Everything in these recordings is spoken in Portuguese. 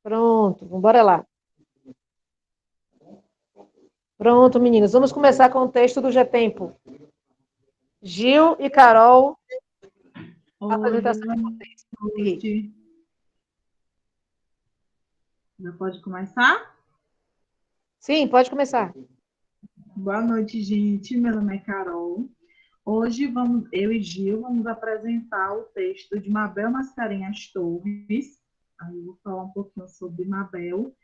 Pronto, bora lá. Pronto, meninas. Vamos começar com o texto do G-Tempo. Gil e Carol, a Oi, boa apresentação de vocês. noite. Já pode começar? Sim, pode começar. Boa noite, gente. Meu nome é Carol. Hoje eu e Gil vamos apresentar o texto de Mabel Mascarenhas Torres. Aí eu vou falar um pouquinho sobre Mabel.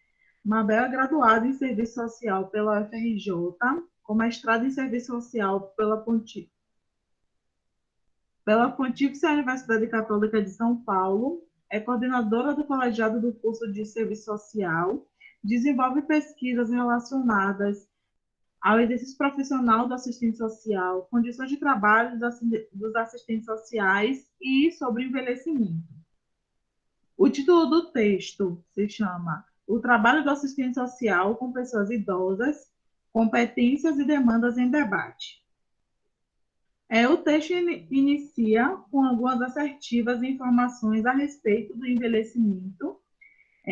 Mabel é graduada em Serviço Social pela UFRJ, com mestrado em Serviço Social pela Pontifícia Universidade Católica de São Paulo, é coordenadora do colegiado do curso de Serviço Social, desenvolve pesquisas relacionadas ao exercício profissional do assistente social, condições de trabalho dos assistentes sociais e sobre envelhecimento. O título do texto se chama O Trabalho do Assistente Social com Pessoas Idosas, Competências e Demandas em Debate. O texto inicia com algumas assertivas e informações a respeito do envelhecimento.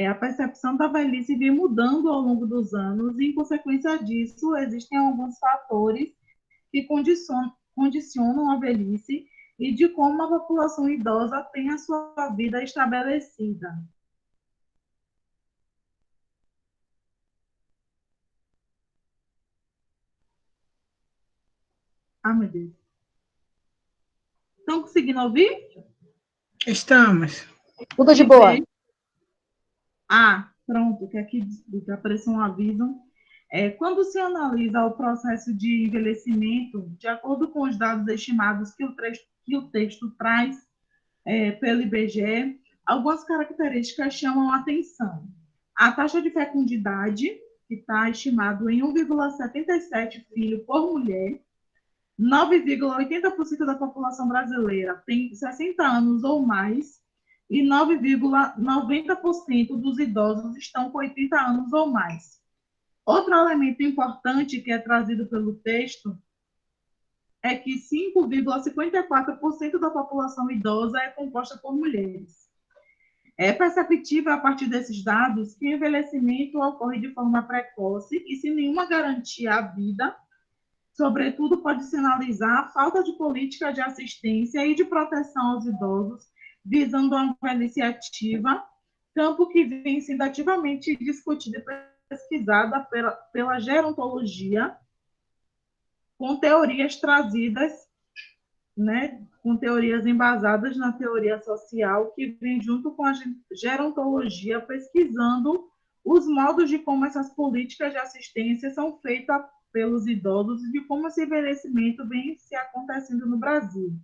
A percepção da velhice vem mudando ao longo dos anos e, em consequência disso, existem alguns fatores que condicionam a velhice e de como a população idosa tem a sua vida estabelecida. Ah, meu Deus. Estão conseguindo ouvir? Estamos. Tudo de boa. Pronto, que aqui apareceu um aviso. Quando se analisa o processo de envelhecimento, de acordo com os dados estimados que o texto traz pelo IBGE, algumas características chamam a atenção. A taxa de fecundidade, que está estimado em 1,77 filho por mulher, 9,80% da população brasileira tem 60 anos ou mais, e 9,90% dos idosos estão com 80 anos ou mais. Outro elemento importante que é trazido pelo texto é que 5,54% da população idosa é composta por mulheres. É perceptível, a partir desses dados, que o envelhecimento ocorre de forma precoce e sem nenhuma garantia à vida. Sobretudo, pode sinalizar a falta de política de assistência e de proteção aos idosos, visando a velhice ativa, campo que vem sendo ativamente discutido e pesquisada pela gerontologia, com teorias trazidas, com teorias embasadas na teoria social, que vem junto com a gerontologia, pesquisando os modos de como essas políticas de assistência são feitas pelos idosos e de como esse envelhecimento vem se acontecendo no Brasil.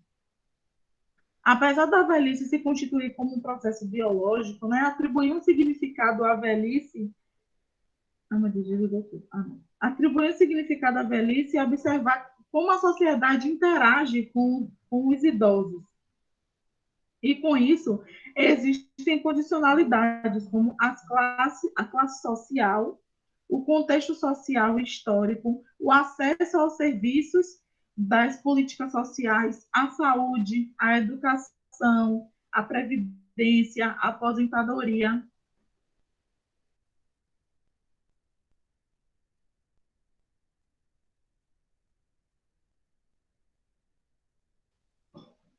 Apesar da velhice se constituir como um processo biológico, atribuir um significado à velhice... Atribuir um significado à velhice e observar como a sociedade interage com os idosos. E, com isso, existem condicionalidades, como a classe social, o contexto social e histórico, o acesso aos serviços das políticas sociais, a saúde, a educação, a previdência, a aposentadoria.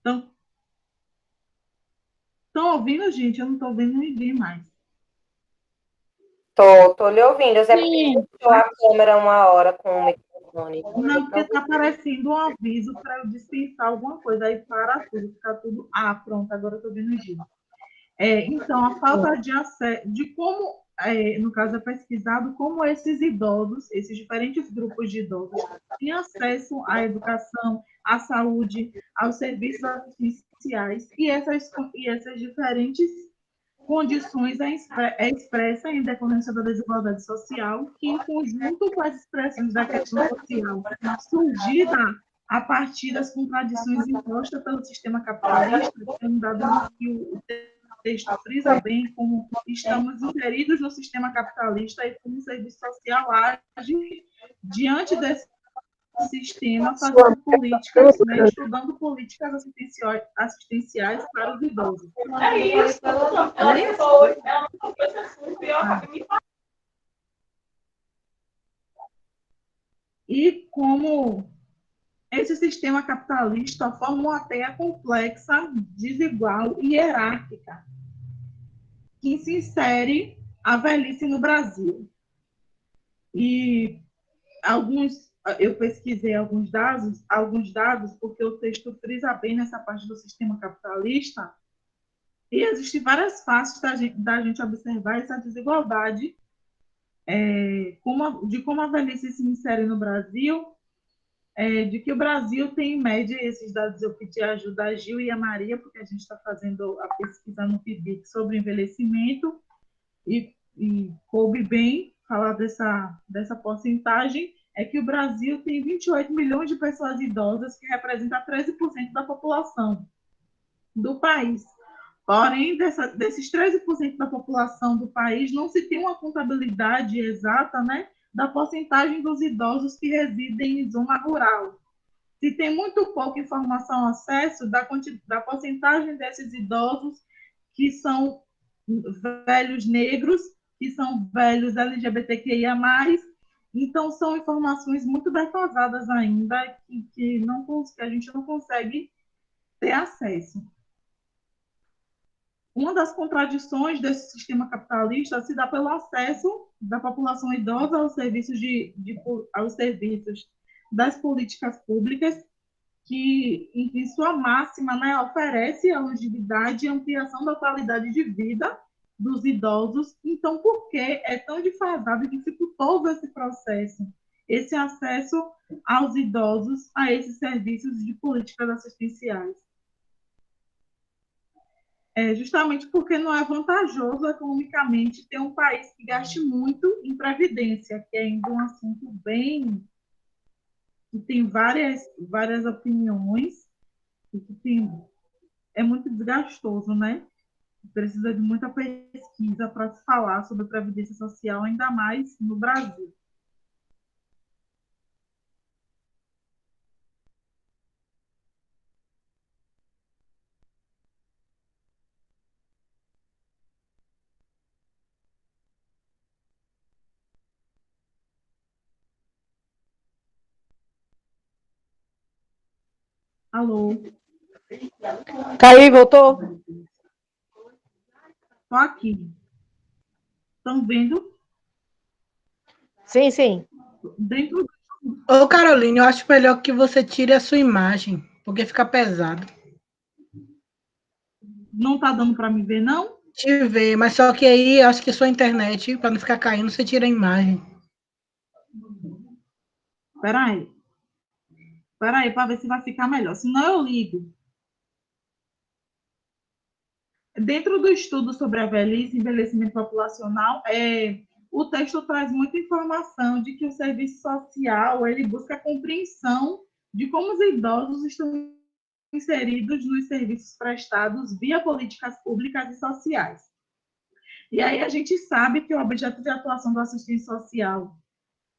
Então, estão ouvindo, gente? Eu não estou ouvindo ninguém mais. Tô lhe ouvindo. Eu sempre fechou a câmera uma hora com o microfone. Não, porque está aparecendo um aviso para eu dispensar alguma coisa, aí para tudo, fica tudo... Pronto, agora eu estou vendo o Gil. Então, a falta de acesso, de como, no caso, é pesquisado como esses idosos, esses diferentes grupos de idosos, têm acesso à educação, à saúde, aos serviços assistenciais, e essas diferentes condições é expressa em decorrência da desigualdade social, que, em conjunto com as expressões da questão social surgida a partir das contradições impostas pelo sistema capitalista, que é um dado que o texto frisa bem, como estamos inseridos no sistema capitalista e como o serviço social age diante desse sistema, fazendo políticas, estudando políticas assistenciais para os idosos. E como esse sistema capitalista forma uma teia complexa, desigual e hierárquica, que se insere a velhice no Brasil. E eu pesquisei alguns dados, porque o texto frisa bem nessa parte do sistema capitalista, e existem várias faces da gente observar essa desigualdade, de como a velhice se insere no Brasil, de que o Brasil tem, em média, esses dados eu pedi a ajuda a Gil e a Maria, porque a gente está fazendo a pesquisa no PIBIC sobre envelhecimento, e coube bem falar dessa porcentagem, é que o Brasil tem 28 milhões de pessoas idosas, que representa 13% da população do país. Porém, desses 13% da população do país, não se tem uma contabilidade exata, né, da porcentagem dos idosos que residem em zona rural. Se tem muito pouca informação ao acesso da porcentagem desses idosos que são velhos negros, que são velhos LGBTQIA+, então são informações muito defasadas ainda, que a gente não consegue ter acesso. Uma das contradições desse sistema capitalista se dá pelo acesso da população idosa aos serviços das políticas públicas, que, em sua máxima, né, oferece a longevidade e ampliação da qualidade de vida dos idosos. Então, por que é tão defasado e dificultoso esse processo, esse acesso aos idosos a esses serviços de políticas assistenciais? Justamente porque não é vantajoso economicamente ter um país que gaste muito em previdência, que é ainda um assunto bem, que tem várias opiniões, e é muito desgastoso, né? Precisa de muita pesquisa para se falar sobre previdência social, ainda mais no Brasil. Alô? Caí, voltou? Estou aqui. Estão vendo? Sim, sim. Dentro Ô, Caroline, eu acho melhor que você tire a sua imagem, porque fica pesado. Não está dando para me ver, não? Te ver, mas só que aí, acho que sua internet, para não ficar caindo, você tira a imagem. Espera aí, para ver se vai ficar melhor. Senão eu ligo. Dentro do estudo sobre a velhice e envelhecimento populacional, o texto traz muita informação de que o serviço social ele busca a compreensão de como os idosos estão inseridos nos serviços prestados via políticas públicas e sociais. E aí a gente sabe que o objeto de atuação do assistente social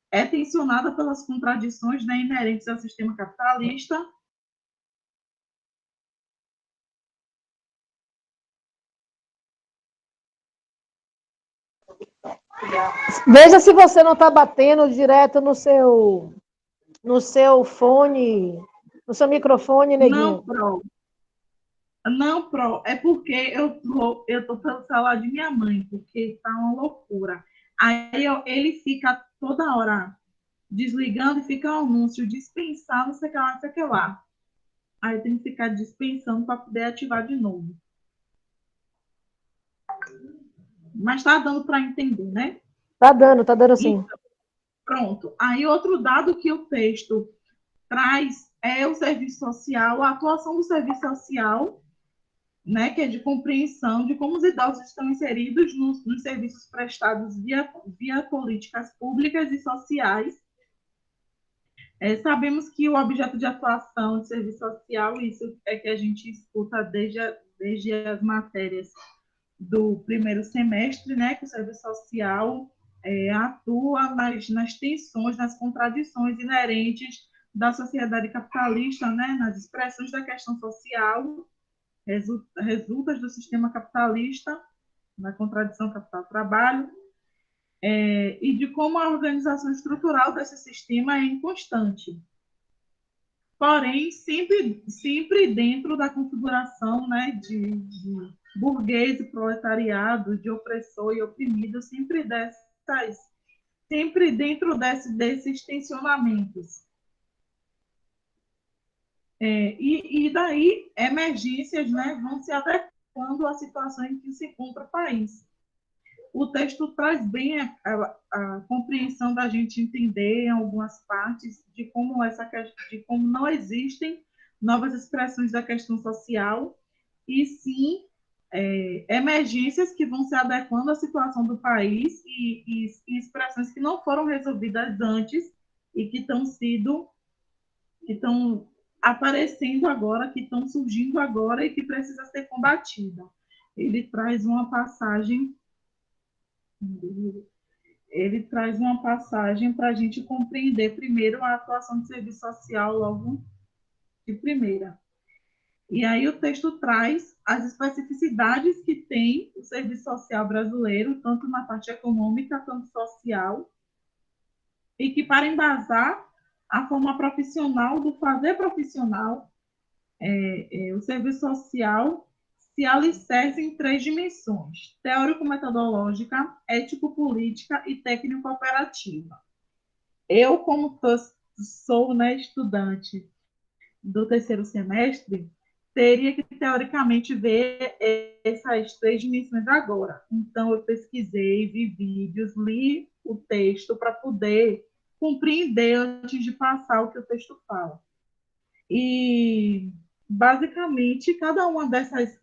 é tensionado pelas contradições, né, inerentes ao sistema capitalista. Veja se você não está batendo direto no seu fone, no seu microfone, neguinho. Não, Pro, é porque eu tô pelo celular de minha mãe, porque tá uma loucura. Aí ele fica toda hora desligando e fica um anúncio, dispensar, não sei o que lá, não sei o que lá. Aí eu tenho que ficar dispensando para poder ativar de novo. Mas tá dando para entender, né? Tá dando sim. Então, pronto. Aí outro dado que o texto traz é o serviço social, a atuação do serviço social, né, que é de compreensão de como os idosos estão inseridos nos serviços prestados via políticas públicas e sociais. Sabemos que o objeto de atuação do serviço social, isso é que a gente escuta desde as matérias do primeiro semestre, né, que o serviço social atua nas tensões, nas contradições inerentes da sociedade capitalista, né, nas expressões da questão social, resultas do sistema capitalista, na contradição capital-trabalho, e de como a organização estrutural desse sistema é inconstante. Porém, sempre dentro da configuração, né, de burguês e proletariado, de opressor e oprimido, sempre dentro desses tensionamentos. E daí, emergências, né, vão se adequando à situação em que se encontra o país. O texto traz bem a compreensão da gente entender em algumas partes de como não existem novas expressões da questão social, e sim emergências que vão se adequando à situação do país e expressões que não foram resolvidas antes e que estão aparecendo agora, que estão surgindo agora e que precisa ser combatida. Ele traz uma passagem para a gente compreender primeiro a atuação do serviço social logo de primeira. E aí o texto traz as especificidades que tem o serviço social brasileiro, tanto na parte econômica quanto social, e que, para embasar a forma profissional do fazer profissional, o serviço social se alicerce em 3 dimensões: teórico-metodológica, ético-política e técnico-operativa. Eu, como sou, né, estudante do 3º semestre, teria que, teoricamente, ver essas 3 dimensões agora. Então, eu pesquisei, vi vídeos, li o texto para poder compreender antes de passar o que o texto fala. E, basicamente, cada uma dessas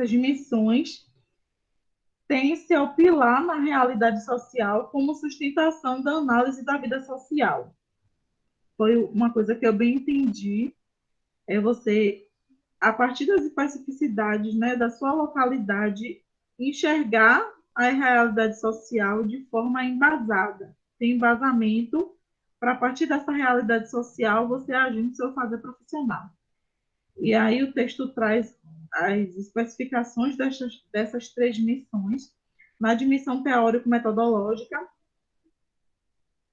dimensões tem seu pilar na realidade social como sustentação da análise da vida social. Foi uma coisa que eu bem entendi, você, a partir das especificidades, né, da sua localidade, enxergar a realidade social de forma embasada. Tem embasamento para, a partir dessa realidade social, você agir no seu fazer profissional. E aí o texto traz as especificações dessas 3 dimensões. Na dimensão teórico-metodológica,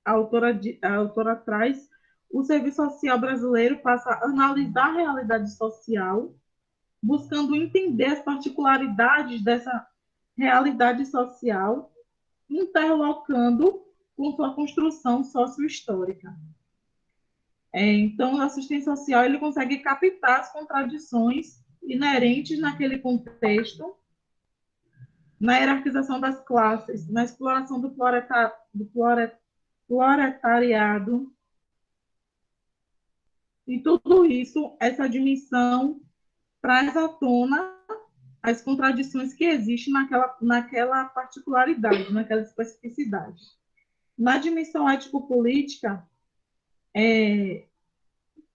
a autora traz: o serviço social brasileiro passa a analisar a realidade social, buscando entender as particularidades dessa realidade social, interlocando com sua construção sociohistórica. Então, o assistente social ele consegue captar as contradições inerentes naquele contexto, na hierarquização das classes, na exploração do proletariado. E tudo isso, essa dimensão, traz à tona as contradições que existem naquela particularidade, naquela especificidade. Na dimensão ético-política,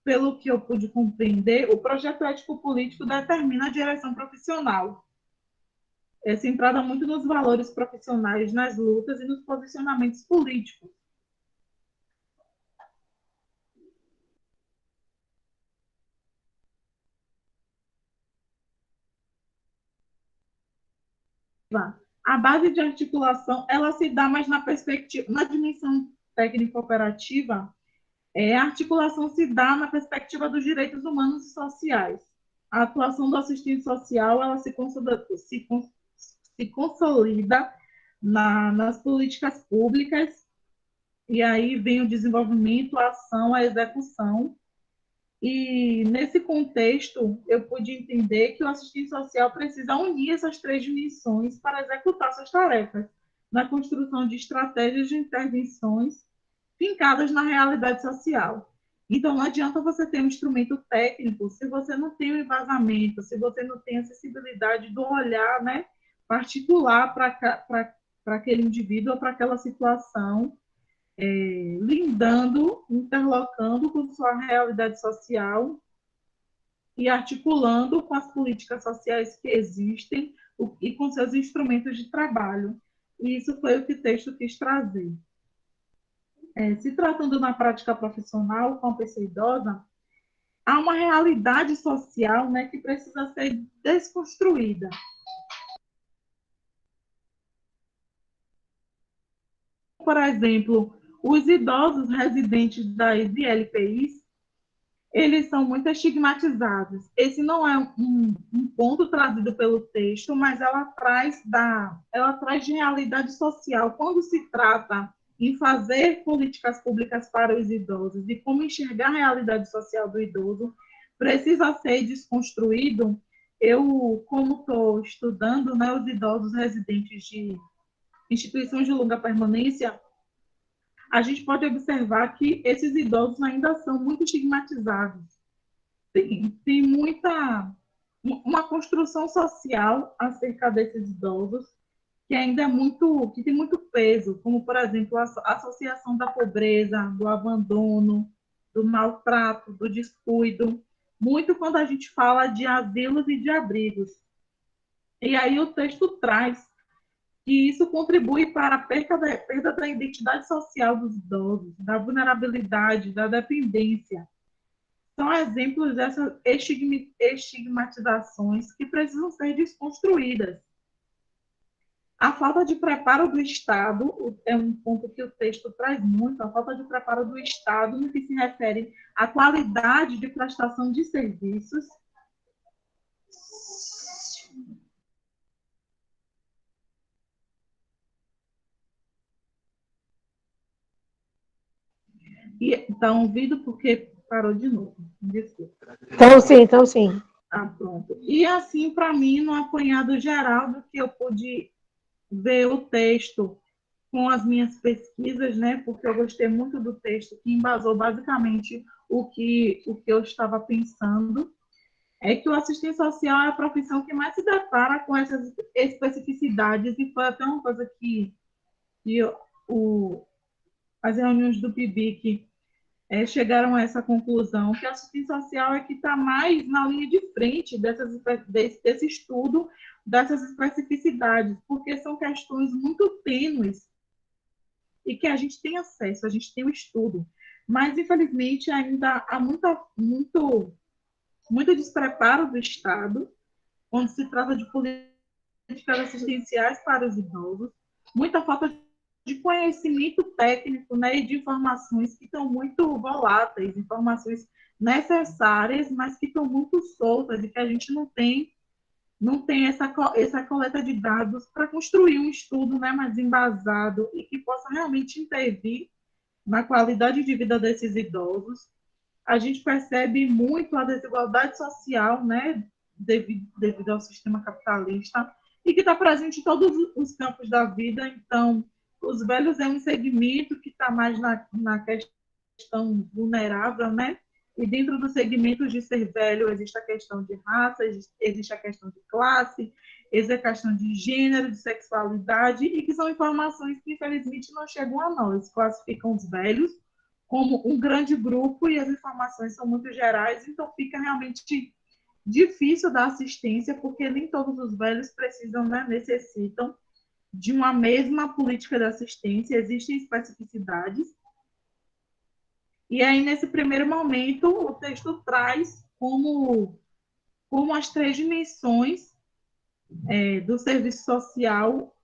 pelo que eu pude compreender, o projeto ético-político determina a direção profissional, centrada muito nos valores profissionais, nas lutas e nos posicionamentos políticos. A base de articulação, ela se dá mais na perspectiva, na dimensão técnico-operativa, a articulação se dá na perspectiva dos direitos humanos e sociais. A atuação do assistente social, ela se consolida nas políticas públicas, e aí vem o desenvolvimento, a ação, a execução. E, nesse contexto, eu pude entender que o assistente social precisa unir essas 3 dimensões para executar suas tarefas, na construção de estratégias de intervenções fincadas na realidade social. Então, não adianta você ter um instrumento técnico se você não tem o embasamento, se você não tem a acessibilidade do olhar, né, particular para aquele indivíduo ou para aquela situação, lindando, interlocando com sua realidade social e articulando com as políticas sociais que existem e com seus instrumentos de trabalho. E isso foi o que o texto quis trazer. Se tratando na prática profissional com a pessoa idosa, há uma realidade social, né, que precisa ser desconstruída. Por exemplo, os idosos residentes das ILPIs, eles são muito estigmatizados. Esse não é um ponto trazido pelo texto, mas ela traz de realidade social. Quando se trata em fazer políticas públicas para os idosos e como enxergar a realidade social do idoso, precisa ser desconstruído. Eu, como estou estudando, né, os idosos residentes de instituições de longa permanência, a gente pode observar que esses idosos ainda são muito estigmatizados. Tem uma construção social acerca desses idosos que ainda que tem muito peso, como, por exemplo, a associação da pobreza, do abandono, do maltrato, do descuido, muito quando a gente fala de asilos e de abrigos. E aí o texto traz que isso contribui para a perda da identidade social dos idosos, da vulnerabilidade, da dependência. São exemplos dessas estigmatizações que precisam ser desconstruídas. A falta de preparo do Estado é um ponto que o texto traz muito, a falta de preparo do Estado no que se refere à qualidade de prestação de serviços. E está ouvido porque parou de novo. Desculpa. Então sim. Ah, pronto. E assim, para mim, no apanhado geral do que eu pude ver o texto com as minhas pesquisas, né? Porque eu gostei muito do texto, que embasou basicamente o que eu estava pensando, é que o assistente social é a profissão que mais se depara com essas especificidades, e foi até uma coisa que as reuniões do PIBIC chegaram a essa conclusão, que a assistente social é que está mais na linha de frente desse estudo, dessas especificidades, porque são questões muito tênues e que a gente tem acesso, a gente tem o estudo, mas infelizmente ainda há muito despreparo do Estado quando se trata de políticas assistenciais para os idosos, muita falta de conhecimento técnico, né, e de informações que estão muito voláteis, informações necessárias, mas que estão muito soltas e que a gente não tem essa coleta de dados para construir um estudo, né, mais embasado e que possa realmente intervir na qualidade de vida desses idosos. A gente percebe muito a desigualdade social, né, devido ao sistema capitalista, e que está presente em todos os campos da vida. Então, os velhos é um segmento que está mais na questão vulnerável, né? E dentro dos segmentos de ser velho, existe a questão de raça, existe a questão de classe, existe a questão de gênero, de sexualidade, e que são informações que, infelizmente, não chegam a nós. Classificam os velhos como um grande grupo e as informações são muito gerais, então fica realmente difícil dar assistência, porque nem todos os velhos precisam, né, necessitam de uma mesma política de assistência, existem especificidades. E aí, nesse primeiro momento, o texto traz como as três dimensões do serviço social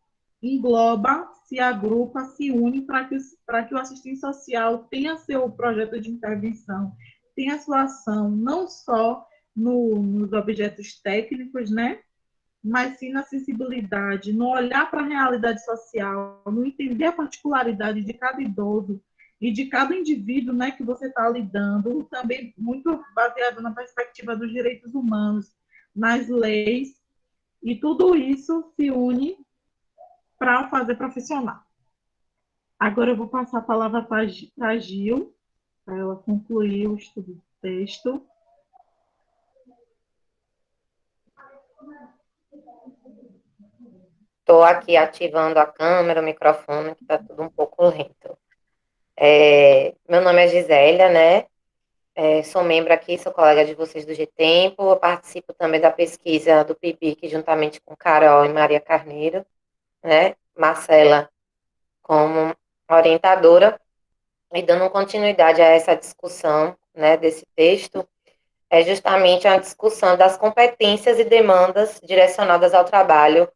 engloba, se agrupa, se une para que o assistente social tenha seu projeto de intervenção, tenha sua ação, não só nos objetos técnicos, né? Mas sim na sensibilidade, no olhar para a realidade social, no entender a particularidade de cada idoso e de cada indivíduo, né, que você está lidando, também muito baseado na perspectiva dos direitos humanos, nas leis, e tudo isso se une para fazer profissional. Agora eu vou passar a palavra para a Gil, para ela concluir o estudo do texto. Estou aqui ativando a câmera, o microfone, que está tudo um pouco lento. Meu nome é Gisélia, né? Sou membro aqui, sou colega de vocês do G-Tempo. Eu participo também da pesquisa do PIBIC, juntamente com Carol e Maria Carneiro, né? Marcela como orientadora, e dando continuidade a essa discussão, né, desse texto. é justamente a discussão das competências e demandas direcionadas ao trabalho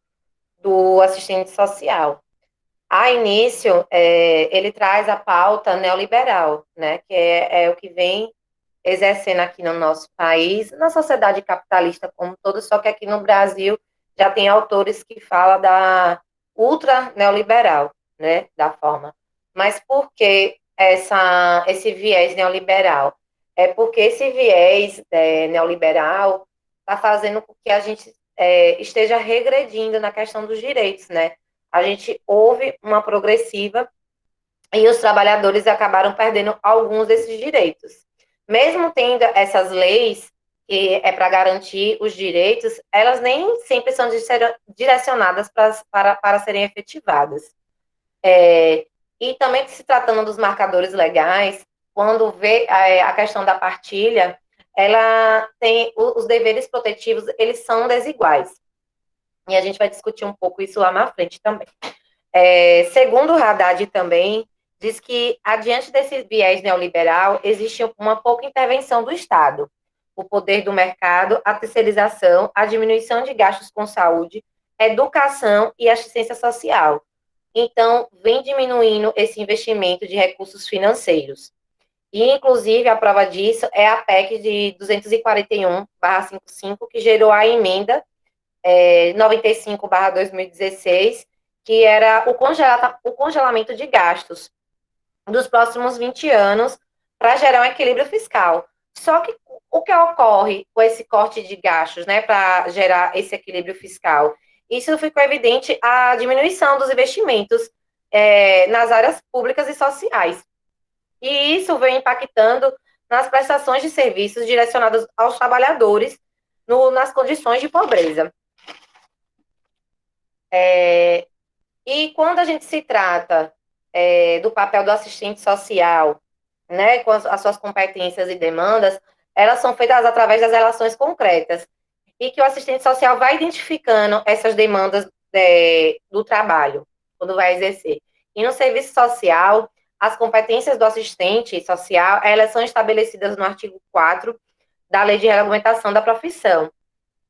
do assistente social. A início, ele traz a pauta neoliberal, né, que é o que vem exercendo aqui no nosso país, na sociedade capitalista como todo, só que aqui no Brasil já tem autores que falam da ultra neoliberal, né, da forma. Mas por que esse viés neoliberal? É porque esse viés neoliberal está fazendo com que a gente esteja regredindo na questão dos direitos, né? A gente houve uma progressiva e os trabalhadores acabaram perdendo alguns desses direitos. Mesmo tendo essas leis que é para garantir os direitos, elas nem sempre são direcionadas para serem efetivadas. E também se tratando dos marcadores legais, quando vê a questão da partilha, ela tem os deveres protetivos, eles são desiguais. E a gente vai discutir um pouco isso lá na frente também. Segundo o Haddad também, diz que, adiante desse viés neoliberal, existe uma pouca intervenção do Estado, o poder do mercado, a terceirização, a diminuição de gastos com saúde, educação e assistência social. Então, vem diminuindo esse investimento de recursos financeiros. E, inclusive, a prova disso é a PEC de 241/55, que gerou a emenda 95/2016, que era o congelamento de gastos dos próximos 20 anos para gerar um equilíbrio fiscal. Só que o que ocorre com esse corte de gastos, né, para gerar esse equilíbrio fiscal? Isso ficou evidente a diminuição dos investimentos nas áreas públicas e sociais. E isso vem impactando nas prestações de serviços direcionadas aos trabalhadores nas condições de pobreza. E quando a gente se trata do papel do assistente social, né, com as suas competências e demandas, elas são feitas através das relações concretas, e que o assistente social vai identificando essas demandas do trabalho, quando vai exercer. E no serviço social, as competências do assistente social, elas são estabelecidas no artigo 4 da Lei de Regulamentação da Profissão.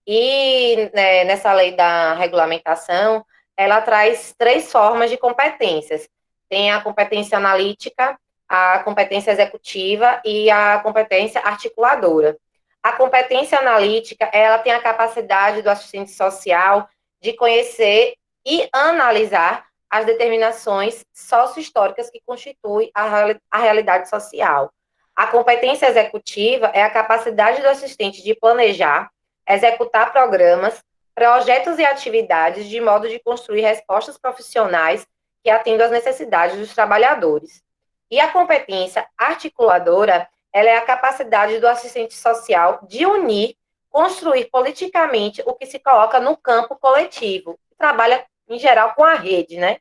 E nessa lei da regulamentação, ela traz 3 formas de competências. Tem a competência analítica, a competência executiva e a competência articuladora. A competência analítica, ela tem a capacidade do assistente social de conhecer e analisar as determinações sócio-históricas que constituem a realidade social. A competência executiva é a capacidade do assistente de planejar, executar programas, projetos e atividades de modo de construir respostas profissionais que atendam às necessidades dos trabalhadores. E a competência articuladora, ela é a capacidade do assistente social de unir, construir politicamente o que se coloca no campo coletivo, que trabalha, em geral, com a rede, né?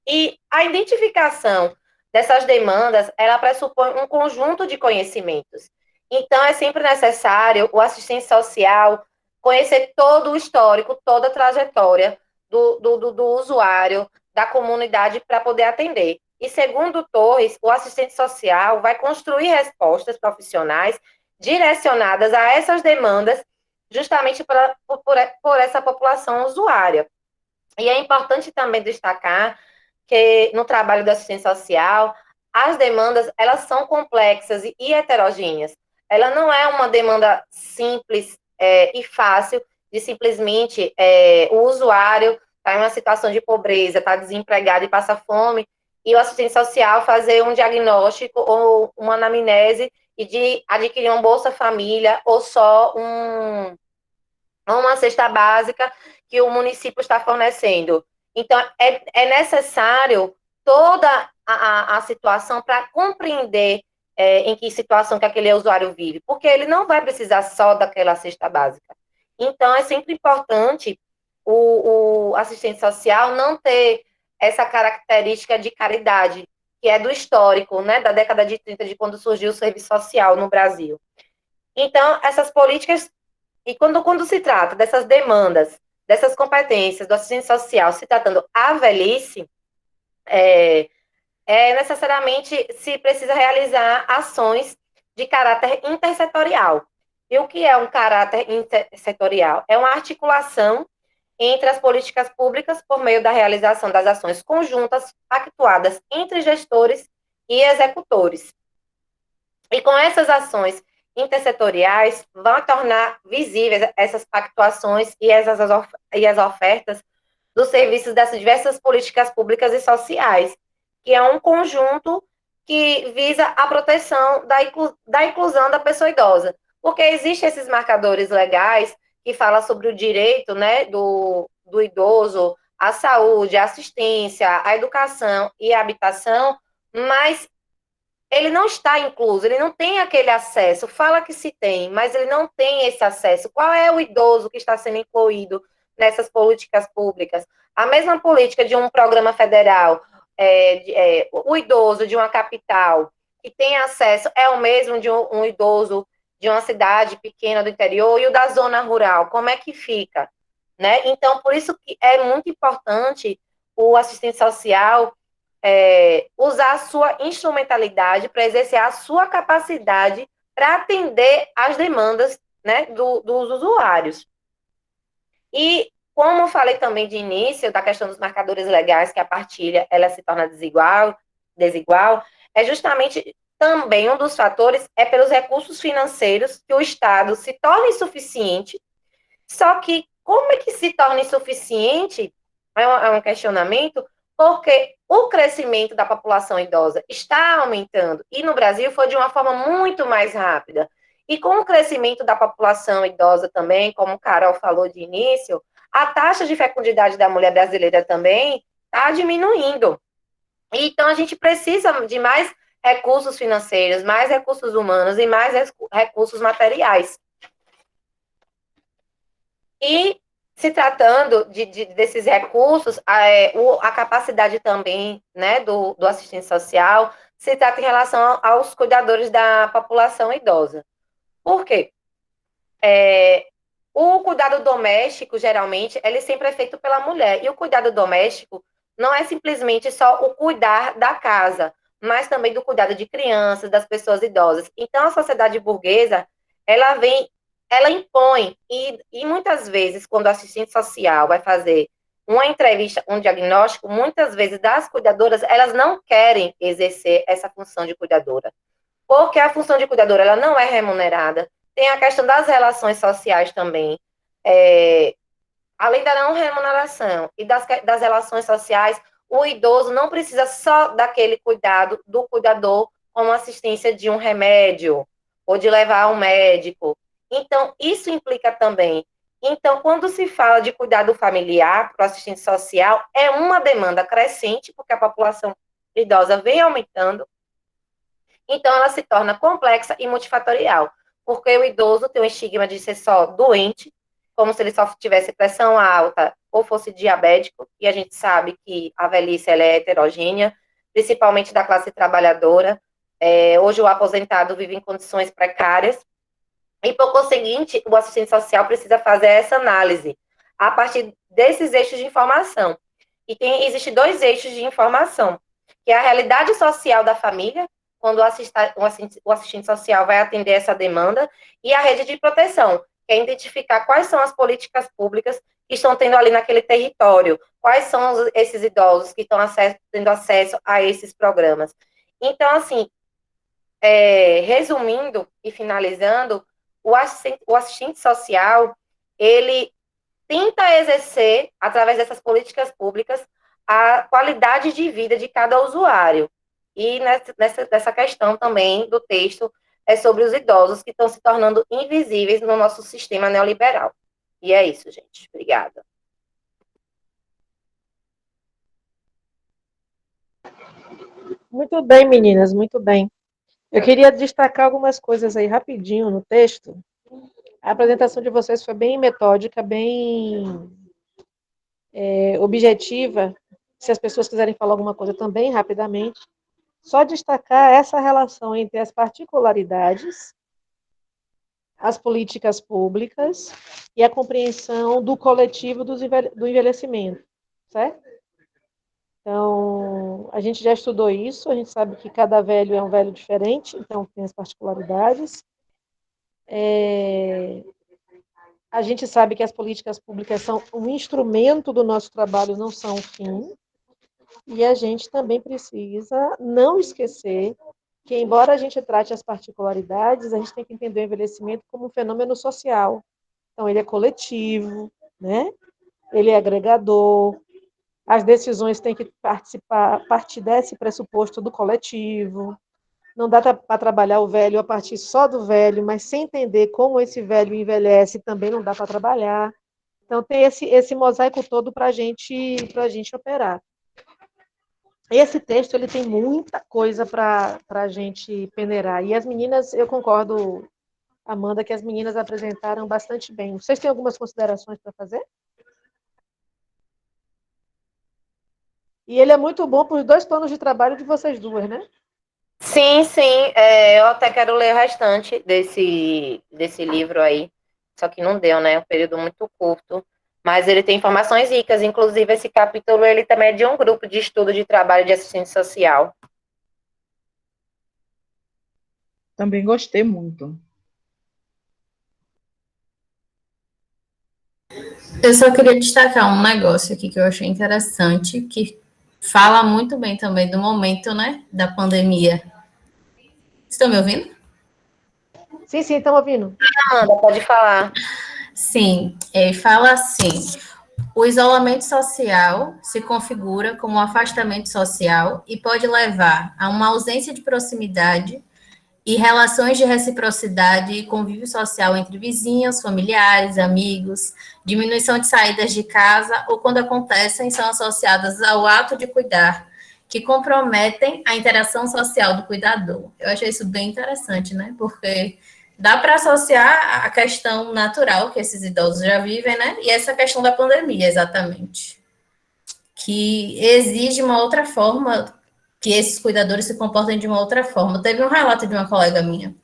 E a identificação dessas demandas, ela pressupõe um conjunto de conhecimentos. Então, é sempre necessário o assistente social conhecer todo o histórico, toda a trajetória do usuário, da comunidade, para poder atender. E, segundo Torres, o assistente social vai construir respostas profissionais direcionadas a essas demandas, justamente por essa população usuária. E é importante também destacar que no trabalho do assistente social, as demandas, elas são complexas e heterogêneas. Ela não é uma demanda simples e fácil de simplesmente o usuário está em uma situação de pobreza, está desempregado e passa fome, e o assistente social fazer um diagnóstico ou uma anamnese e de adquirir uma Bolsa Família ou só uma cesta básica que o município está fornecendo. Então, é necessário toda a situação para compreender em que situação que aquele usuário vive, porque ele não vai precisar só daquela cesta básica. Então, é sempre importante o assistente social não ter essa característica de caridade, que é do histórico, né, da década de 30, de quando surgiu o serviço social no Brasil. Então, essas políticas, e quando se trata dessas demandas, dessas competências do assistente social, se tratando a velhice, necessariamente se precisa realizar ações de caráter intersetorial. E o que é um caráter intersetorial? É uma articulação entre as políticas públicas por meio da realização das ações conjuntas pactuadas entre gestores e executores. E com essas ações intersetoriais, vão tornar visíveis essas pactuações e as ofertas dos serviços dessas diversas políticas públicas e sociais, que é um conjunto que visa a proteção da inclusão da pessoa idosa. Porque existem esses marcadores legais que falam sobre o direito, né, do idoso à saúde, à assistência, à educação e à habitação, mas ele não está incluso, ele não tem aquele acesso. Fala que se tem, mas ele não tem esse acesso. Qual é o idoso que está sendo incluído nessas políticas públicas? A mesma política de um programa federal, o idoso de uma capital que tem acesso é o mesmo de um idoso de uma cidade pequena do interior e o da zona rural. Como é que fica? Né? Então, por isso que é muito importante o assistente social usar a sua instrumentalidade para exercer a sua capacidade para atender às demandas, né, dos usuários. E, como eu falei também de início, da questão dos marcadores legais, que a partilha ela se torna desigual, é justamente também um dos fatores é pelos recursos financeiros que o Estado se torna insuficiente. Só que como é que se torna insuficiente? É um questionamento, porque o crescimento da população idosa está aumentando, e no Brasil foi de uma forma muito mais rápida. E com o crescimento da população idosa também, como o Carol falou de início, a taxa de fecundidade da mulher brasileira também está diminuindo. Então, a gente precisa de mais recursos financeiros, mais recursos humanos e mais recursos materiais. E se tratando desses recursos, a capacidade também, né, do assistente social se trata em relação aos cuidadores da população idosa. Por quê? O cuidado doméstico, geralmente, ele sempre é feito pela mulher. E o cuidado doméstico não é simplesmente só o cuidar da casa, mas também do cuidado de crianças, das pessoas idosas. Então, a sociedade burguesa, ela impõe, e muitas vezes, quando o assistente social vai fazer uma entrevista, um diagnóstico, muitas vezes das cuidadoras, elas não querem exercer essa função de cuidadora. Porque a função de cuidadora, ela não é remunerada. Tem a questão das relações sociais também. Além da não remuneração e das relações sociais, o idoso não precisa só daquele cuidado do cuidador, como assistência de um remédio ou de levar ao médico. Então, isso implica também. Então, quando se fala de cuidado familiar para o assistente social, é uma demanda crescente, porque a população idosa vem aumentando, então ela se torna complexa e multifatorial, porque o idoso tem um estigma de ser só doente, como se ele só tivesse pressão alta ou fosse diabético, e a gente sabe que a velhice ela é heterogênea, principalmente da classe trabalhadora. Hoje o aposentado vive em condições precárias, e por conseguinte, o assistente social precisa fazer essa análise a partir desses eixos de informação. E existe dois eixos de informação, que é a realidade social da família, quando o assistente social vai atender essa demanda, e a rede de proteção, que é identificar quais são as políticas públicas que estão tendo ali naquele território, quais são esses idosos que estão tendo acesso a esses programas. Então, assim, resumindo e finalizando, o assistente social, ele tenta exercer, através dessas políticas públicas, a qualidade de vida de cada usuário. E nessa questão também do texto é sobre os idosos que estão se tornando invisíveis no nosso sistema neoliberal. E é isso, gente. Obrigada. Muito bem, meninas, muito bem. Eu queria destacar algumas coisas aí rapidinho no texto. A apresentação de vocês foi bem metódica, bem objetiva. Se as pessoas quiserem falar alguma coisa também, rapidamente. Só destacar essa relação entre as particularidades, as políticas públicas e a compreensão do coletivo do envelhecimento, certo? Então, a gente já estudou isso, a gente sabe que cada velho é um velho diferente, então tem as particularidades. A gente sabe que as políticas públicas são um instrumento do nosso trabalho, não são um fim. E a gente também precisa não esquecer que, embora a gente trate as particularidades, a gente tem que entender o envelhecimento como um fenômeno social. Então, ele é coletivo, né? Ele é agregador, as decisões têm que partir desse pressuposto do coletivo. Não dá para trabalhar o velho a partir só do velho, mas sem entender como esse velho envelhece, também não dá para trabalhar. Então, tem esse mosaico todo para a gente operar. Esse texto ele tem muita coisa para a gente peneirar. E as meninas, eu concordo, Amanda, que as meninas apresentaram bastante bem. Vocês têm algumas considerações para fazer? E ele é muito bom para os 2 planos de trabalho de vocês duas, né? Sim, sim. Eu até quero ler o restante desse livro aí. Só que não deu, né? É um período muito curto. Mas ele tem informações ricas. Inclusive, esse capítulo ele também é de um grupo de estudo de trabalho de assistente social. Também gostei muito. Eu só queria destacar um negócio aqui que eu achei interessante, que fala muito bem também do momento, né, da pandemia. Estão me ouvindo? Sim, estão ouvindo. Amanda, pode falar. Sim, fala assim: o isolamento social se configura como um afastamento social e pode levar a uma ausência de proximidade e relações de reciprocidade e convívio social entre vizinhos, familiares, amigos, diminuição de saídas de casa ou, quando acontecem, são associadas ao ato de cuidar, que comprometem a interação social do cuidador. Eu achei isso bem interessante, né? Porque dá para associar a questão natural que esses idosos já vivem, né? E essa questão da pandemia, exatamente, que exige uma outra forma, que esses cuidadores se comportem de uma outra forma. Teve um relato de uma colega minha,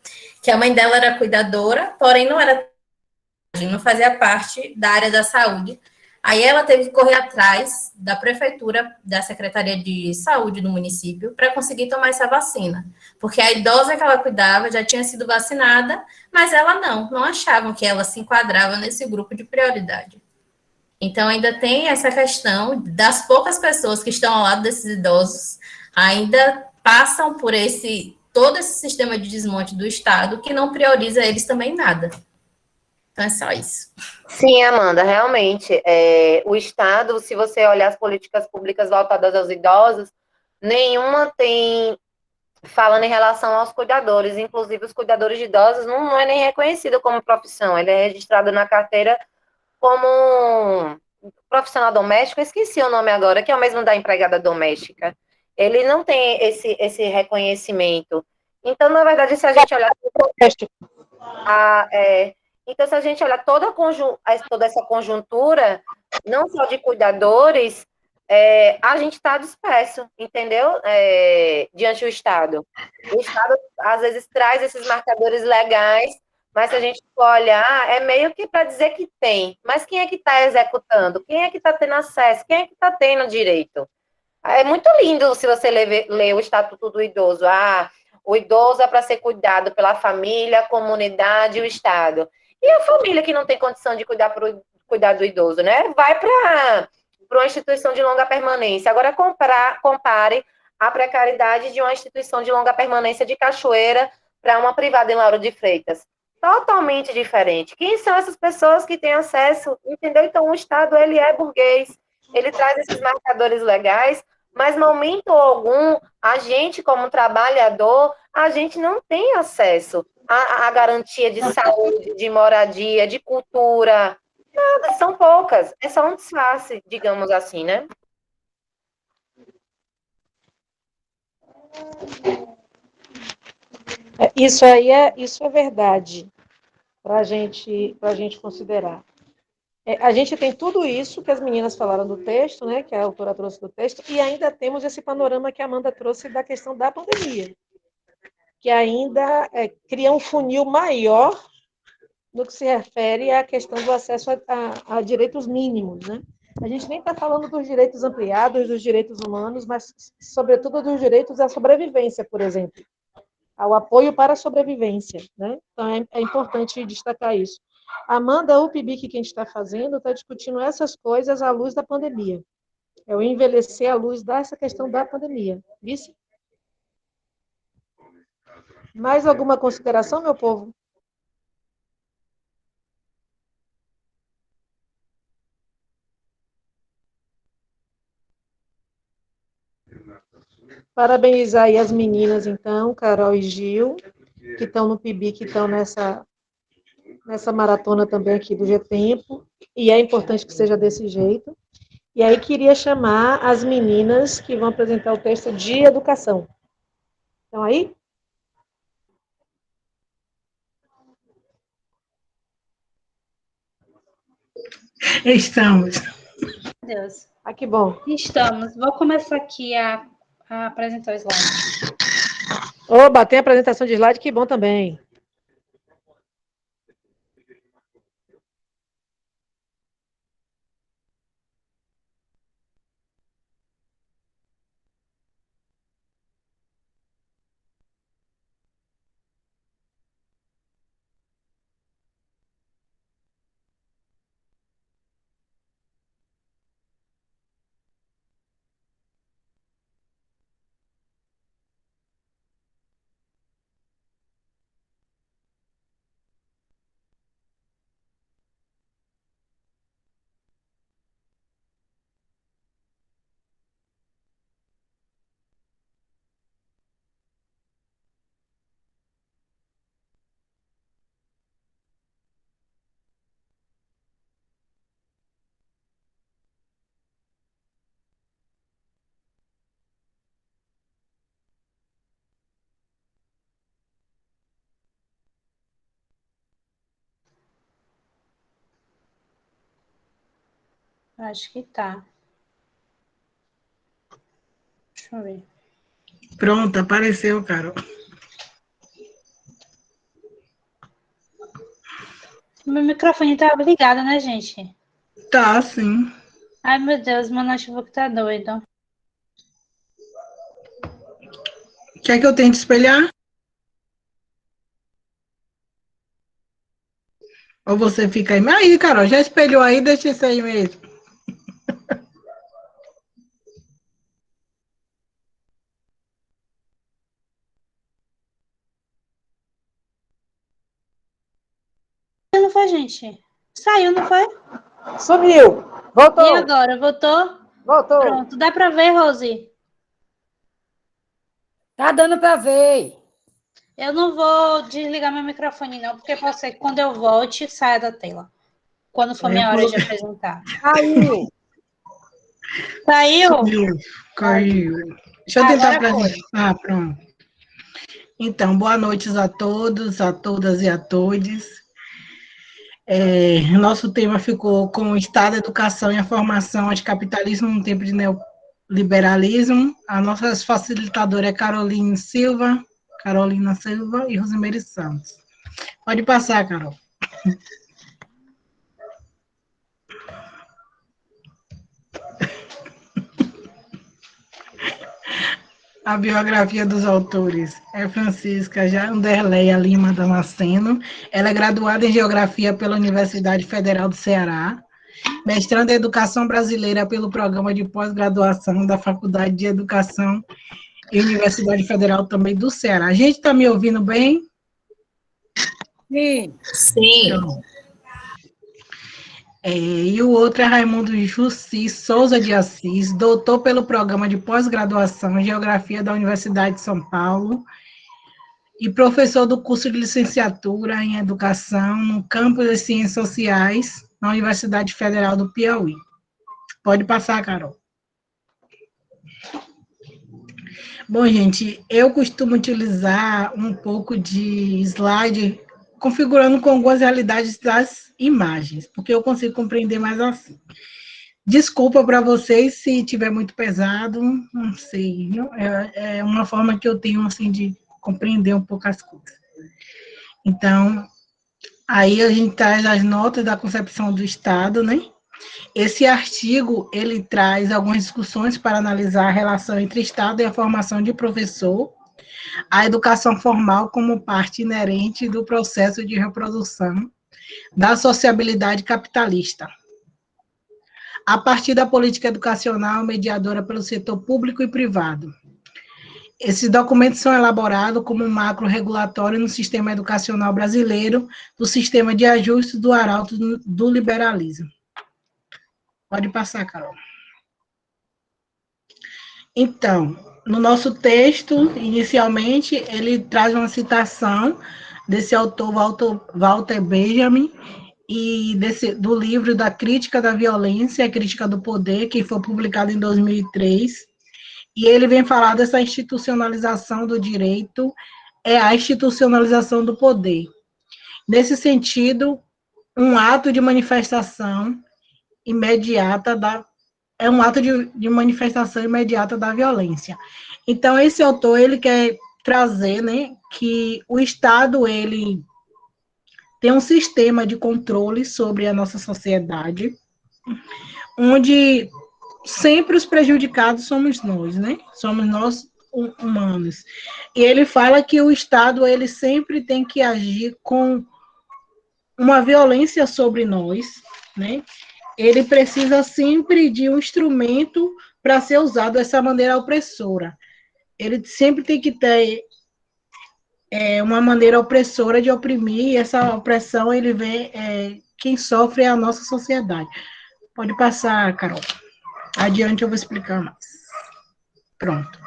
que a mãe dela era cuidadora, porém não fazia parte da área da saúde. Aí ela teve que correr atrás da prefeitura, da Secretaria de Saúde do município, para conseguir tomar essa vacina. Porque a idosa que ela cuidava já tinha sido vacinada, mas ela não achavam que ela se enquadrava nesse grupo de prioridade. Então, ainda tem essa questão das poucas pessoas que estão ao lado desses idosos, ainda passam por todo esse sistema de desmonte do Estado, que não prioriza eles também nada. Então, é só isso. Sim, Amanda, realmente. O Estado, se você olhar as políticas públicas voltadas aos idosos, nenhuma tem falando em relação aos cuidadores. Inclusive, os cuidadores de idosos não é nem reconhecido como profissão, ele é registrado na carteira como profissional doméstico, eu esqueci o nome agora, que é o mesmo da empregada doméstica. Ele não tem esse reconhecimento. Então, na verdade, se a gente olhar então, se a gente olhar toda essa conjuntura, não só de cuidadores, a gente está disperso, entendeu? Diante do Estado. O Estado, às vezes, traz esses marcadores legais, mas se a gente for olhar, é meio que para dizer que tem. Mas quem é que está executando? Quem é que está tendo acesso? Quem é que está tendo direito? É muito lindo se você ler o Estatuto do Idoso. O idoso é para ser cuidado pela família, a comunidade e o Estado. E a família que não tem condição de cuidar do idoso, né? Vai para uma instituição de longa permanência. Agora, compare a precariedade de uma instituição de longa permanência de Cachoeira para uma privada em Lauro de Freitas. Totalmente diferente. Quem são essas pessoas que têm acesso? Entendeu? Então, o Estado, ele é burguês. Ele traz esses marcadores legais, mas, momento algum, a gente, como trabalhador, a gente não tem acesso à garantia de saúde, de moradia, de cultura. Nada, são poucas. É só um disfarce, digamos assim, né? Isso é verdade para a gente considerar. A gente tem tudo isso que as meninas falaram do texto, né, que a autora trouxe do texto, e ainda temos esse panorama que a Amanda trouxe da questão da pandemia, que ainda cria um funil maior no que se refere à questão do acesso a direitos mínimos, né? A gente nem está falando dos direitos ampliados, dos direitos humanos, mas, sobretudo, dos direitos à sobrevivência, por exemplo. ao apoio para a sobrevivência, né? Então, é importante destacar isso. Amanda, o PIBIC que a gente está fazendo está discutindo essas coisas à luz da pandemia. É o envelhecer à luz dessa questão da pandemia. Vice? Mais alguma consideração, meu povo? Parabenizar aí as meninas, então, Carol e Gil, que estão no PIBIC, que estão nessa maratona também aqui do G-Tempo, e é importante que seja desse jeito. E aí queria chamar as meninas que vão apresentar o texto de educação. Estão aí? Estamos. Deus. Ah, que bom. Estamos. Vou começar aqui a apresentar o slide. Oba, tem apresentação de slide, que bom também. Acho que tá. Deixa eu ver. Pronto, apareceu, Carol. Meu microfone tá ligado, né, gente? Tá, sim. Ai, meu Deus, meu notebook tá doido. Quer que eu tente espelhar? Ou você fica aí? Aí, Carol, já espelhou aí, deixa isso aí mesmo. Não foi, gente? Saiu, não foi? Sumiu. Voltou. E agora? Voltou? Voltou. Pronto. Dá pra ver, Rose? Tá dando para ver. Eu não vou desligar meu microfone, não, porque pode ser que quando eu volte, saia da tela. Quando for minha hora de apresentar. Caiu. Saiu? Sumiu, caiu. Deixa eu tentar Agora foi. apresentar. Pronto. Então, boa noite a todos, a todas e a todos. Nosso tema ficou com o Estado, a Educação e a Formação Anticapitalismo no tempo de neoliberalismo. A nossa facilitadora é Carolina Silva e Rosemary Santos. Pode passar, Carol. A biografia dos autores é Francisca Janderleia Lima Damasceno. Ela é graduada em Geografia pela Universidade Federal do Ceará, mestranda em Educação Brasileira pelo Programa de Pós-Graduação da Faculdade de Educação e Universidade Federal também do Ceará. A gente está me ouvindo bem? Sim. Sim. Então, e o outro é Raimundo Jussi Souza de Assis, doutor pelo Programa de Pós-Graduação em Geografia da Universidade de São Paulo e professor do curso de licenciatura em Educação no campus de Ciências Sociais na Universidade Federal do Piauí. Pode passar, Carol. Bom, gente, eu costumo utilizar um pouco de slide configurando com algumas realidades das imagens, porque eu consigo compreender mais assim. Desculpa para vocês se tiver muito pesado, não sei, é uma forma que eu tenho, assim, de compreender um pouco as coisas. Então, aí a gente traz as notas da concepção do Estado, né? Esse artigo, ele traz algumas discussões para analisar a relação entre Estado e a formação de professor, a educação formal como parte inerente do processo de reprodução da sociabilidade capitalista, a partir da política educacional mediadora pelo setor público e privado. Esses documentos são elaborados como um macro regulatório no sistema educacional brasileiro, do sistema de ajuste do arauto do liberalismo. Pode passar, Carol. Então, no nosso texto, inicialmente, ele traz uma citação desse autor, Walter Benjamin, e do livro da Crítica da Violência e a Crítica do Poder, que foi publicado em 2003, e ele vem falar dessa institucionalização do direito, é a institucionalização do poder. Nesse sentido, um ato de manifestação imediata é um ato de manifestação imediata da violência. Então, esse autor, ele quer trazer, né, que o Estado, ele tem um sistema de controle sobre a nossa sociedade, onde sempre os prejudicados somos nós, né? Somos nós humanos. E ele fala que o Estado, ele sempre tem que agir com uma violência sobre nós, né? Ele precisa sempre de um instrumento para ser usado dessa maneira opressora. Ele sempre tem que ter uma maneira opressora de oprimir, e essa opressão, ele vê, quem sofre é a nossa sociedade. Pode passar, Carol. Adiante eu vou explicar mais. Pronto.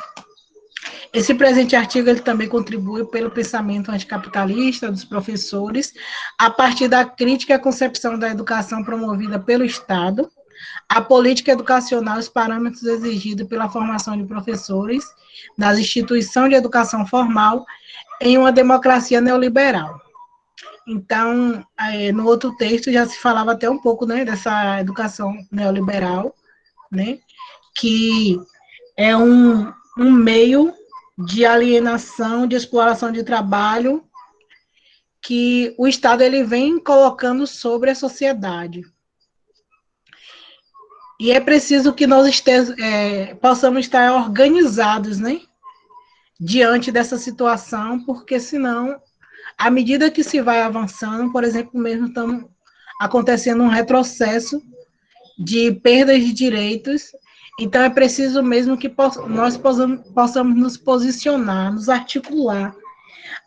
Esse presente artigo, ele também contribui pelo pensamento anticapitalista dos professores, a partir da crítica à concepção da educação promovida pelo Estado, a política educacional e os parâmetros exigidos pela formação de professores nas instituições de educação formal em uma democracia neoliberal. Então, no outro texto já se falava até um pouco, né, dessa educação neoliberal, né, que é um meio de alienação, de exploração de trabalho, que o Estado, ele vem colocando sobre a sociedade. E é preciso que nós possamos estar organizados, né, diante dessa situação, porque senão, à medida que se vai avançando, por exemplo, mesmo estamos acontecendo um retrocesso de perdas de direitos, então é preciso mesmo que nós possamos nos posicionar, nos articular.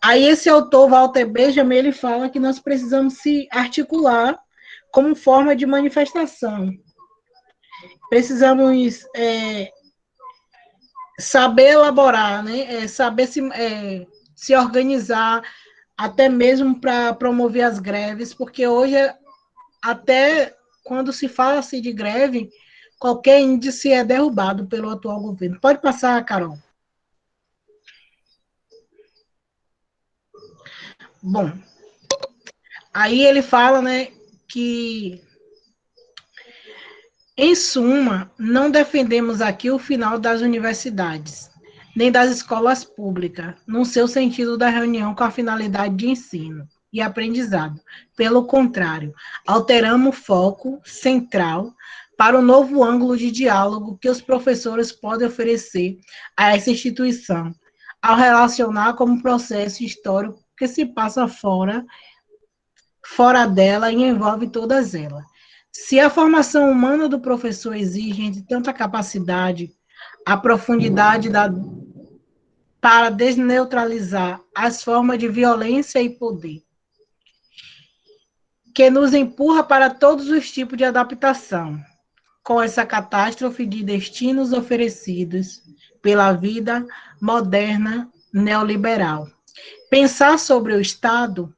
Aí esse autor, Walter Benjamin, ele fala que nós precisamos se articular como forma de manifestação. Precisamos saber elaborar, né? Saber se organizar, até mesmo para promover as greves, porque hoje, até quando se fala assim de greve, qualquer índice é derrubado pelo atual governo. Pode passar, Carol. Bom, aí ele fala, né, que, em suma, não defendemos aqui o final das universidades, nem das escolas públicas, no seu sentido da reunião com a finalidade de ensino e aprendizado. Pelo contrário, alteramos o foco central para o novo ângulo de diálogo que os professores podem oferecer a essa instituição, ao relacionar como processo histórico que se passa fora dela e envolve todas elas. Se a formação humana do professor exige de tanta capacidade, a profundidade para desneutralizar as formas de violência e poder, que nos empurra para todos os tipos de adaptação, com essa catástrofe de destinos oferecidos pela vida moderna neoliberal. Pensar sobre o Estado,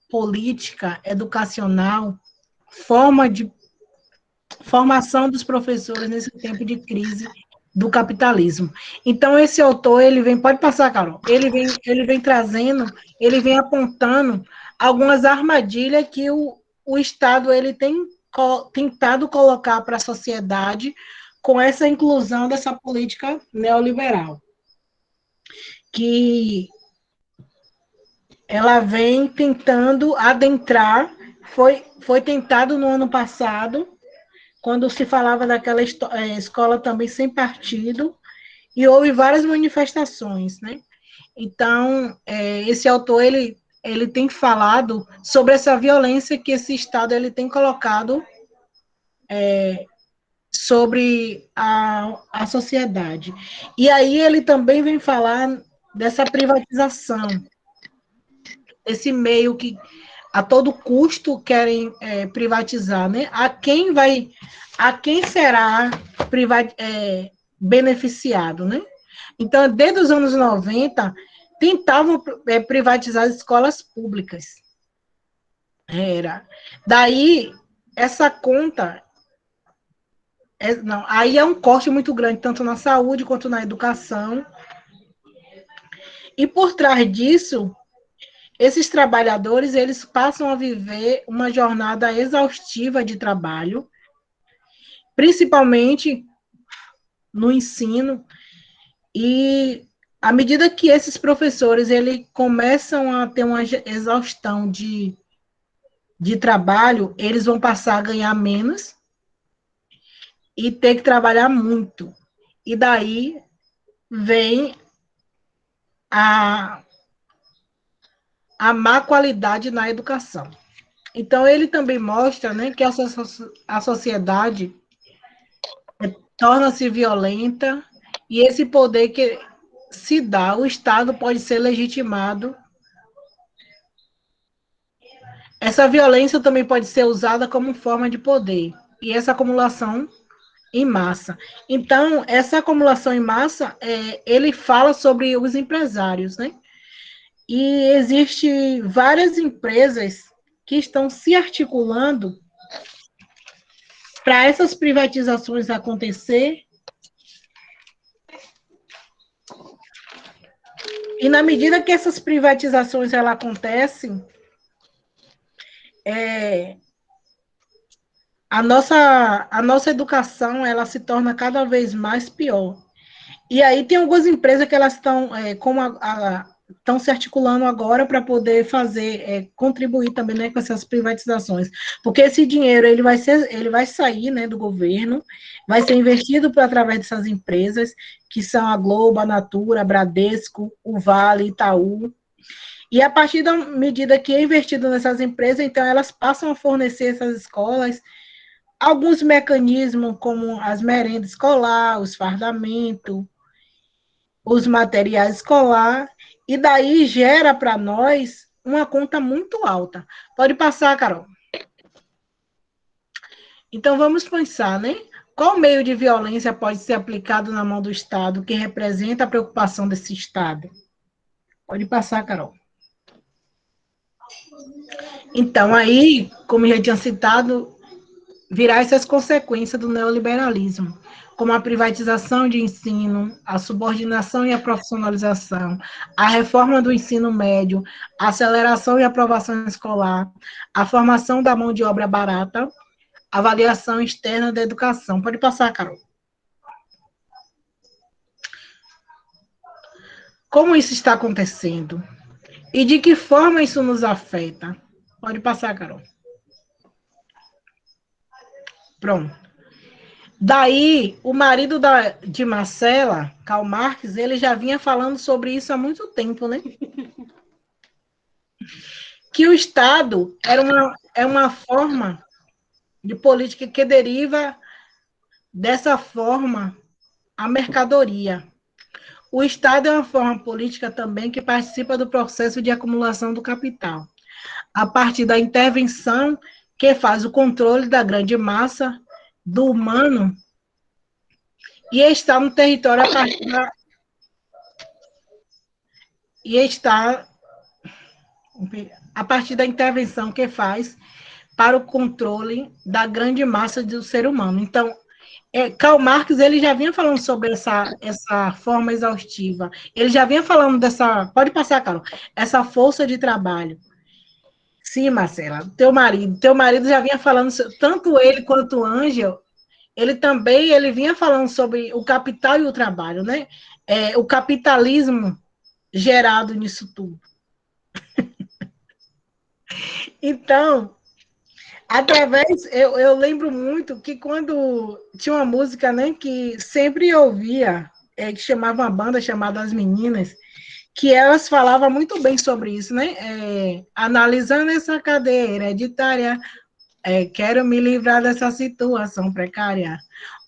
política, educacional, formação dos professores nesse tempo de crise do capitalismo. Então, esse autor, ele vem, pode passar, Carol, ele vem trazendo, ele vem apontando algumas armadilhas que o Estado, ele tem tentado colocar para a sociedade com essa inclusão dessa política neoliberal, que ela vem tentando adentrar, foi tentado no ano passado, quando se falava daquela escola também sem partido, e houve várias manifestações, né? Então, esse autor, ele tem falado sobre essa violência que esse Estado ele tem colocado sobre a sociedade. E aí ele também vem falar dessa privatização, esse meio que a todo custo querem privatizar, né? A quem será beneficiado, né? Então, desde os anos 90, tentavam privatizar as escolas públicas. Daí, essa conta... aí é um corte muito grande, tanto na saúde quanto na educação. E por trás disso, esses trabalhadores, eles passam a viver uma jornada exaustiva de trabalho, principalmente no ensino, e à medida que esses professores eles começam a ter uma exaustão de trabalho, eles vão passar a ganhar menos e ter que trabalhar muito. E daí vem a má qualidade na educação. Então, ele também mostra, né, que a sociedade torna-se violenta e esse poder que se dá, o Estado pode ser legitimado. Essa violência também pode ser usada como forma de poder e essa acumulação em massa. Então, essa acumulação em massa, ele fala sobre os empresários, né? E existe várias empresas que estão se articulando para essas privatizações acontecer. E na medida que essas privatizações elas acontecem, a nossa educação ela se torna cada vez mais pior. E aí tem algumas empresas que elas estão estão se articulando agora para poder fazer, contribuir também, né, com essas privatizações, porque esse dinheiro ele vai sair, né, do governo, vai ser investido através dessas empresas, que são a Globo, a Natura, a Bradesco, o Vale, Itaú, e a partir da medida que é investido nessas empresas, então elas passam a fornecer essas escolas alguns mecanismos, como as merendas escolar, os fardamentos, os materiais escolares, e daí gera para nós uma conta muito alta. Pode passar, Carol. Então, vamos pensar, né? Qual meio de violência pode ser aplicado na mão do Estado que representa a preocupação desse Estado? Pode passar, Carol. Então, aí, como já tinha citado, virá essas consequências do neoliberalismo, como a privatização de ensino, a subordinação e a profissionalização, a reforma do ensino médio, a aceleração e aprovação escolar, a formação da mão de obra barata, a avaliação externa da educação. Pode passar, Carol. Como isso está acontecendo? E de que forma isso nos afeta? Pode passar, Carol. Pronto. Daí, o marido de Marcela, Karl Marx, ele já vinha falando sobre isso há muito tempo, né? Que o Estado é uma forma de política que deriva dessa forma a mercadoria. O Estado é uma forma política também que participa do processo de acumulação do capital, a partir da intervenção que faz o controle da grande massa do humano e está no território a partir da intervenção que faz para o controle da grande massa do ser humano. Então, Karl Marx ele já vinha falando sobre essa forma exaustiva. Ele já vinha falando dessa... Pode passar, Carol. Essa força de trabalho. Sim, Marcela. Teu marido já vinha falando... Tanto ele quanto o Ângelo, ele vinha falando sobre o capital e o trabalho, né? O capitalismo gerado nisso tudo. Então... eu lembro muito que quando tinha uma música, né, que sempre ouvia, que chamava uma banda chamada As Meninas, que elas falavam muito bem sobre isso, né? Analisando essa cadeia hereditária, quero me livrar dessa situação precária,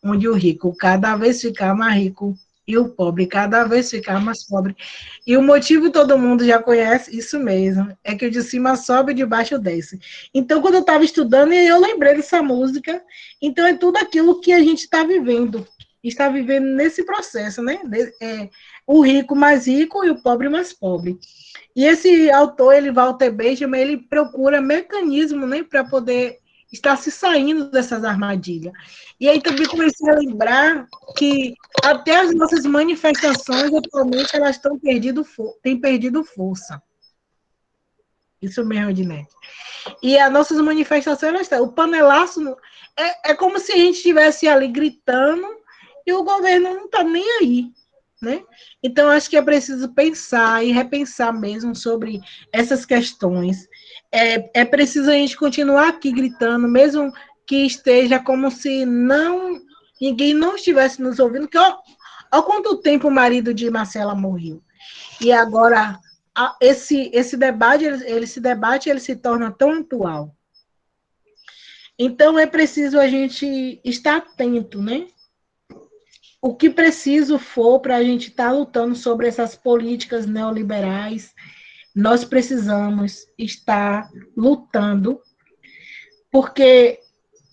onde o rico cada vez fica mais rico e o pobre cada vez fica mais pobre. E o motivo todo mundo já conhece, isso mesmo, é que o de cima sobe e de baixo desce. Então, quando eu estava estudando, eu lembrei dessa música. Então, é tudo aquilo que a gente está vivendo nesse processo, né? O rico mais rico e o pobre mais pobre. E esse autor, Walter Benjamin, ele procura mecanismo, né, para poder estar se saindo dessas armadilhas. E aí também comecei a lembrar que até as nossas manifestações, atualmente, elas têm perdido força. Isso mesmo, Ednete. E as nossas manifestações, elas estão. O panelaço é como se a gente estivesse ali gritando e o governo não está nem aí, né? Então, acho que é preciso pensar e repensar mesmo sobre essas questões. É preciso a gente continuar aqui gritando, mesmo que esteja como se ninguém não estivesse nos ouvindo, que há quanto tempo o marido de Marcela morreu. E agora, esse debate, ele se torna tão atual. Então, é preciso a gente estar atento, né? O que preciso for para a gente estar lutando sobre essas políticas neoliberais, nós precisamos estar lutando, porque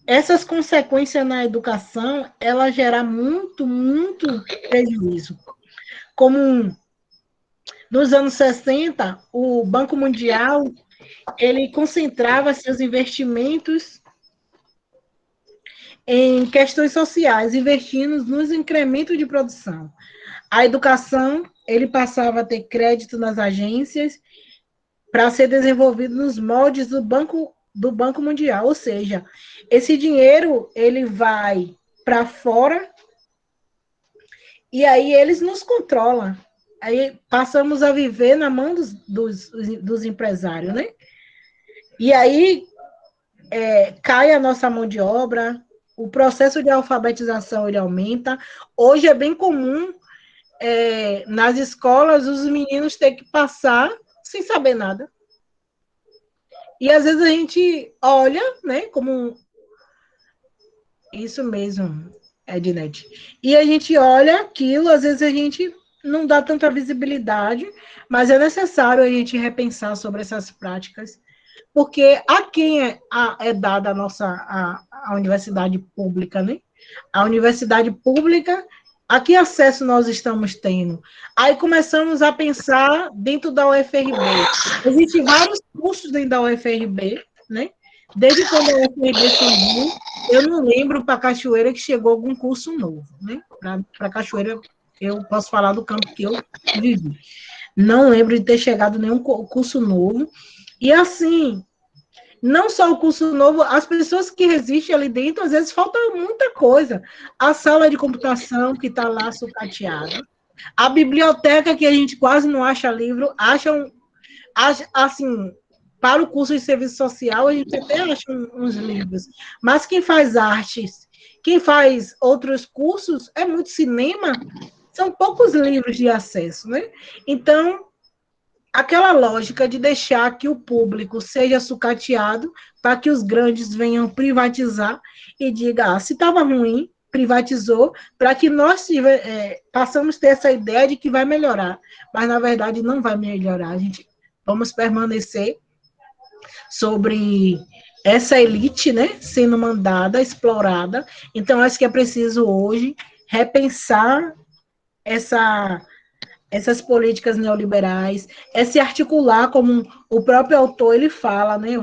essas consequências na educação, ela gera muito, muito prejuízo. Como nos anos 60, o Banco Mundial, ele concentrava seus investimentos em questões sociais, investindo nos incrementos de produção. A educação, ele passava a ter crédito nas agências para ser desenvolvido nos moldes do Banco Mundial, ou seja, esse dinheiro, ele vai para fora e aí eles nos controlam. Aí passamos a viver na mão dos empresários, né? E aí cai a nossa mão de obra, o processo de alfabetização ele aumenta. Hoje é bem comum nas escolas os meninos ter que passar sem saber nada. E às vezes a gente olha, né, como isso mesmo, Ednete. E a gente olha aquilo, às vezes a gente não dá tanta visibilidade, mas é necessário a gente repensar sobre essas práticas, porque a quem é dada a universidade pública, né? A universidade pública, a que acesso nós estamos tendo? Aí começamos a pensar dentro da UFRB. Existem vários cursos dentro da UFRB, né? Desde quando a UFRB surgiu, eu não lembro para Cachoeira que chegou algum curso novo, né? Para Cachoeira, eu posso falar do campo que eu vivi. Não lembro de ter chegado nenhum curso novo. E assim, não só o curso novo, as pessoas que resistem ali dentro, às vezes falta muita coisa. A sala de computação que está lá sucateada, a biblioteca que a gente quase não acha livro, assim, para o curso de serviço social, a gente até acha uns livros, mas quem faz artes, quem faz outros cursos, é muito cinema, são poucos livros de acesso, né? Então, aquela lógica de deixar que o público seja sucateado para que os grandes venham privatizar e diga, se estava ruim, privatizou, para que nós passamos a ter essa ideia de que vai melhorar, mas na verdade não vai melhorar, a gente vamos permanecer sobre essa elite, né, sendo mandada, explorada. Então, acho que é preciso hoje repensar essas políticas neoliberais, se articular, como o próprio autor ele fala, né,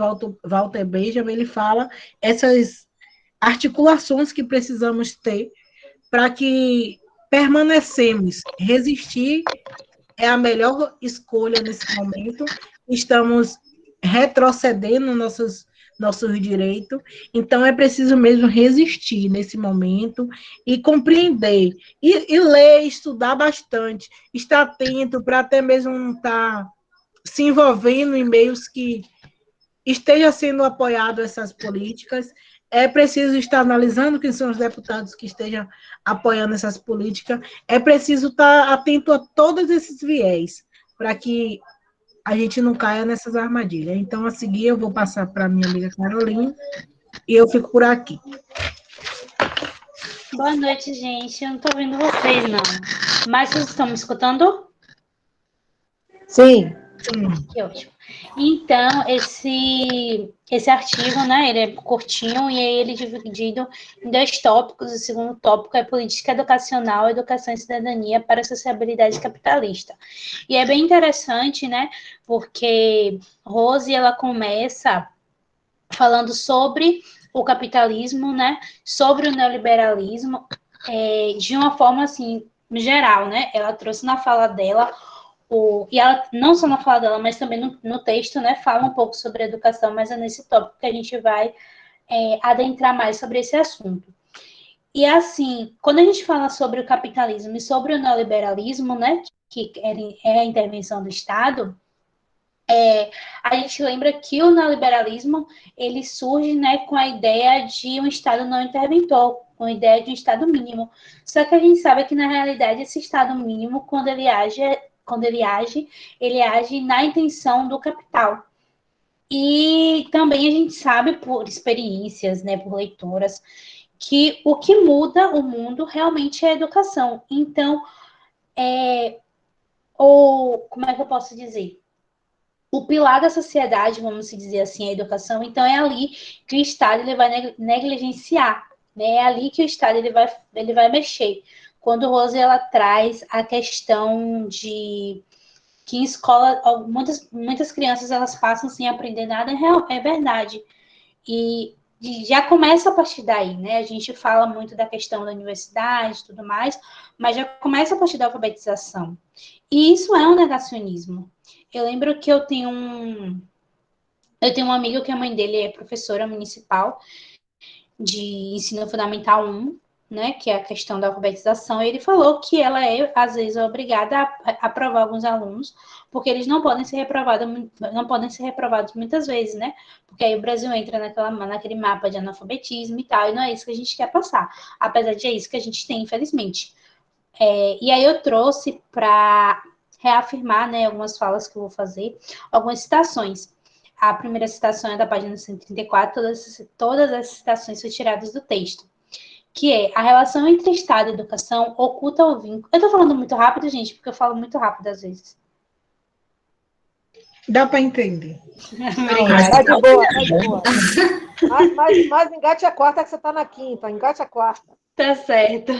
Walter Benjamin, ele fala essas articulações que precisamos ter para que permanecemos. Resistir é a melhor escolha nesse momento. Estamos retrocedendo nossos direitos, então é preciso mesmo resistir nesse momento e compreender, e ler, estudar bastante, estar atento para até mesmo não estar se envolvendo em meios que esteja sendo apoiado essas políticas. É preciso estar analisando quem são os deputados que estejam apoiando essas políticas, é preciso estar atento a todos esses viés, para que a gente não caia nessas armadilhas. Então, a seguir, eu vou passar para a minha amiga Carolina e eu fico por aqui. Boa noite, gente. Eu não estou vendo vocês, não. Mas vocês estão me escutando? Sim. Que ótimo. Então, esse artigo, né, ele é curtinho e aí ele é dividido em 2 tópicos. O segundo tópico é política educacional, educação e cidadania para a sociabilidade capitalista. E é bem interessante, né, porque Rose, ela começa falando sobre o capitalismo, né, sobre o neoliberalismo, de uma forma, assim, geral, né, ela trouxe na fala dela e ela, não só na fala dela, mas também no texto, né, fala um pouco sobre educação, mas é nesse tópico que a gente vai adentrar mais sobre esse assunto. E assim, quando a gente fala sobre o capitalismo e sobre o neoliberalismo, né, que é a intervenção do Estado, a gente lembra que o neoliberalismo, ele surge, né, com a ideia de um Estado não interventor, com a ideia de um Estado mínimo. Só que a gente sabe que, na realidade, esse Estado mínimo, quando ele age, ele age na intenção do capital. E também a gente sabe, por experiências, né, por leituras, que o que muda o mundo realmente é a educação. Então, como é que eu posso dizer? O pilar da sociedade, vamos dizer assim, a educação, então é ali que o Estado ele vai negligenciar, né? É ali que o Estado ele vai mexer. Quando Rose ela traz a questão de que em escola muitas crianças elas passam sem aprender nada, é verdade. E já começa a partir daí, né? A gente fala muito da questão da universidade e tudo mais, mas já começa a partir da alfabetização. E isso é um negacionismo. Eu lembro que eu tenho um amigo que a mãe dele é professora municipal de ensino fundamental 1, né, que é a questão da alfabetização, e ele falou que ela às vezes, obrigada a aprovar alguns alunos, porque eles não podem ser reprovados muitas vezes, né, porque aí o Brasil entra naquele mapa de analfabetismo e tal, e não é isso que a gente quer passar, apesar de é isso que a gente tem, infelizmente. E aí eu trouxe para reafirmar, né, algumas falas que eu vou fazer, algumas citações. A primeira citação é da página 134, todas as citações são tiradas do texto, que é a relação entre Estado e educação oculta o vínculo. Eu estou falando muito rápido, gente, porque eu falo muito rápido às vezes. Dá para entender. Obrigada. Tá de boa, tá de boa. Mas engate a quarta que você está na quinta, engate a quarta. Tá certo.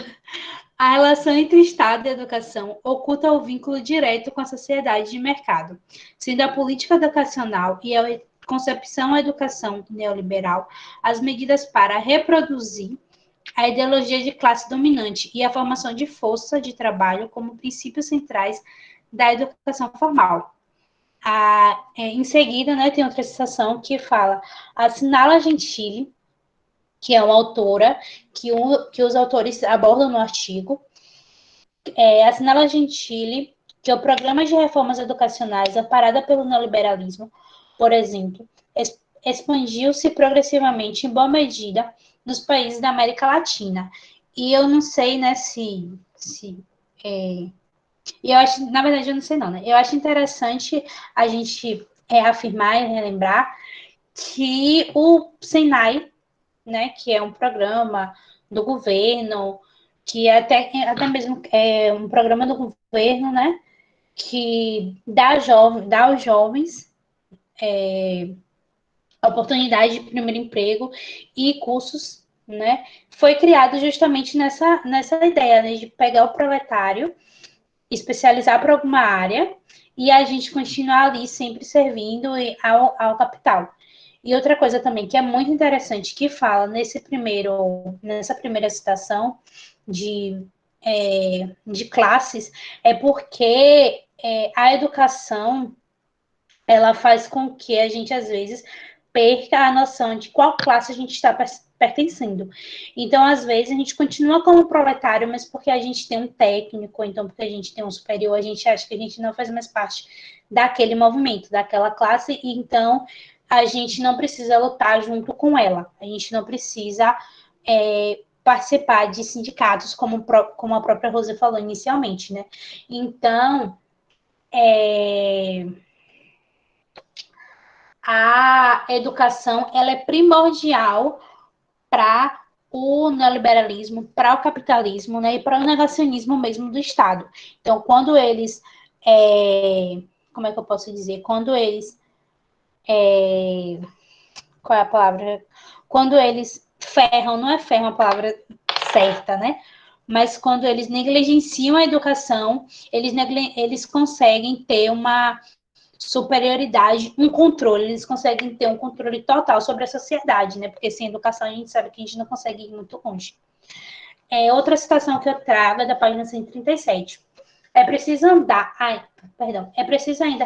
A relação entre Estado e educação oculta o vínculo direto com a sociedade de mercado, sendo a política educacional e a concepção da educação neoliberal as medidas para reproduzir a ideologia de classe dominante e a formação de força de trabalho como princípios centrais da educação formal. Em seguida, né, tem outra citação que fala: assinala Gentili, que é uma autora que os autores abordam no artigo, assinala Gentili que o programa de reformas educacionais amparada pelo neoliberalismo, por exemplo, expandiu-se progressivamente em boa medida nos países da América Latina. E eu não sei, né, e eu acho, na verdade, eu não sei não, né? Eu acho interessante a gente afirmar e relembrar que o Senai, né, que é um programa do governo, que até mesmo é um programa do governo, né, que dá aos jovens a oportunidade de primeiro emprego e cursos, né, foi criado justamente nessa ideia, né, de pegar o proletário, especializar para alguma área e a gente continuar ali sempre servindo ao capital. E outra coisa também que é muito interessante, que fala nessa primeira citação de classes, é porque a educação ela faz com que a gente, às vezes, perca a noção de qual classe a gente está pertencendo. Então, às vezes, a gente continua como proletário, mas porque a gente tem um técnico, ou então porque a gente tem um superior, a gente acha que a gente não faz mais parte daquele movimento, daquela classe, e então a gente não precisa lutar junto com ela. A gente não precisa participar de sindicatos, como a própria Rosa falou inicialmente, né? Então, a educação ela é primordial para o neoliberalismo, para o capitalismo, né, e para o negacionismo mesmo do Estado. Então, quando eles, como é que eu posso dizer? Quando eles, qual é a palavra? Quando eles ferram, não é ferram a palavra certa, né? Mas quando eles negligenciam a educação, eles conseguem ter uma superioridade, um controle, eles conseguem ter um controle total sobre a sociedade, né? Porque sem educação a gente sabe que a gente não consegue ir muito longe. Outra citação que eu trago é da página 137. É preciso ainda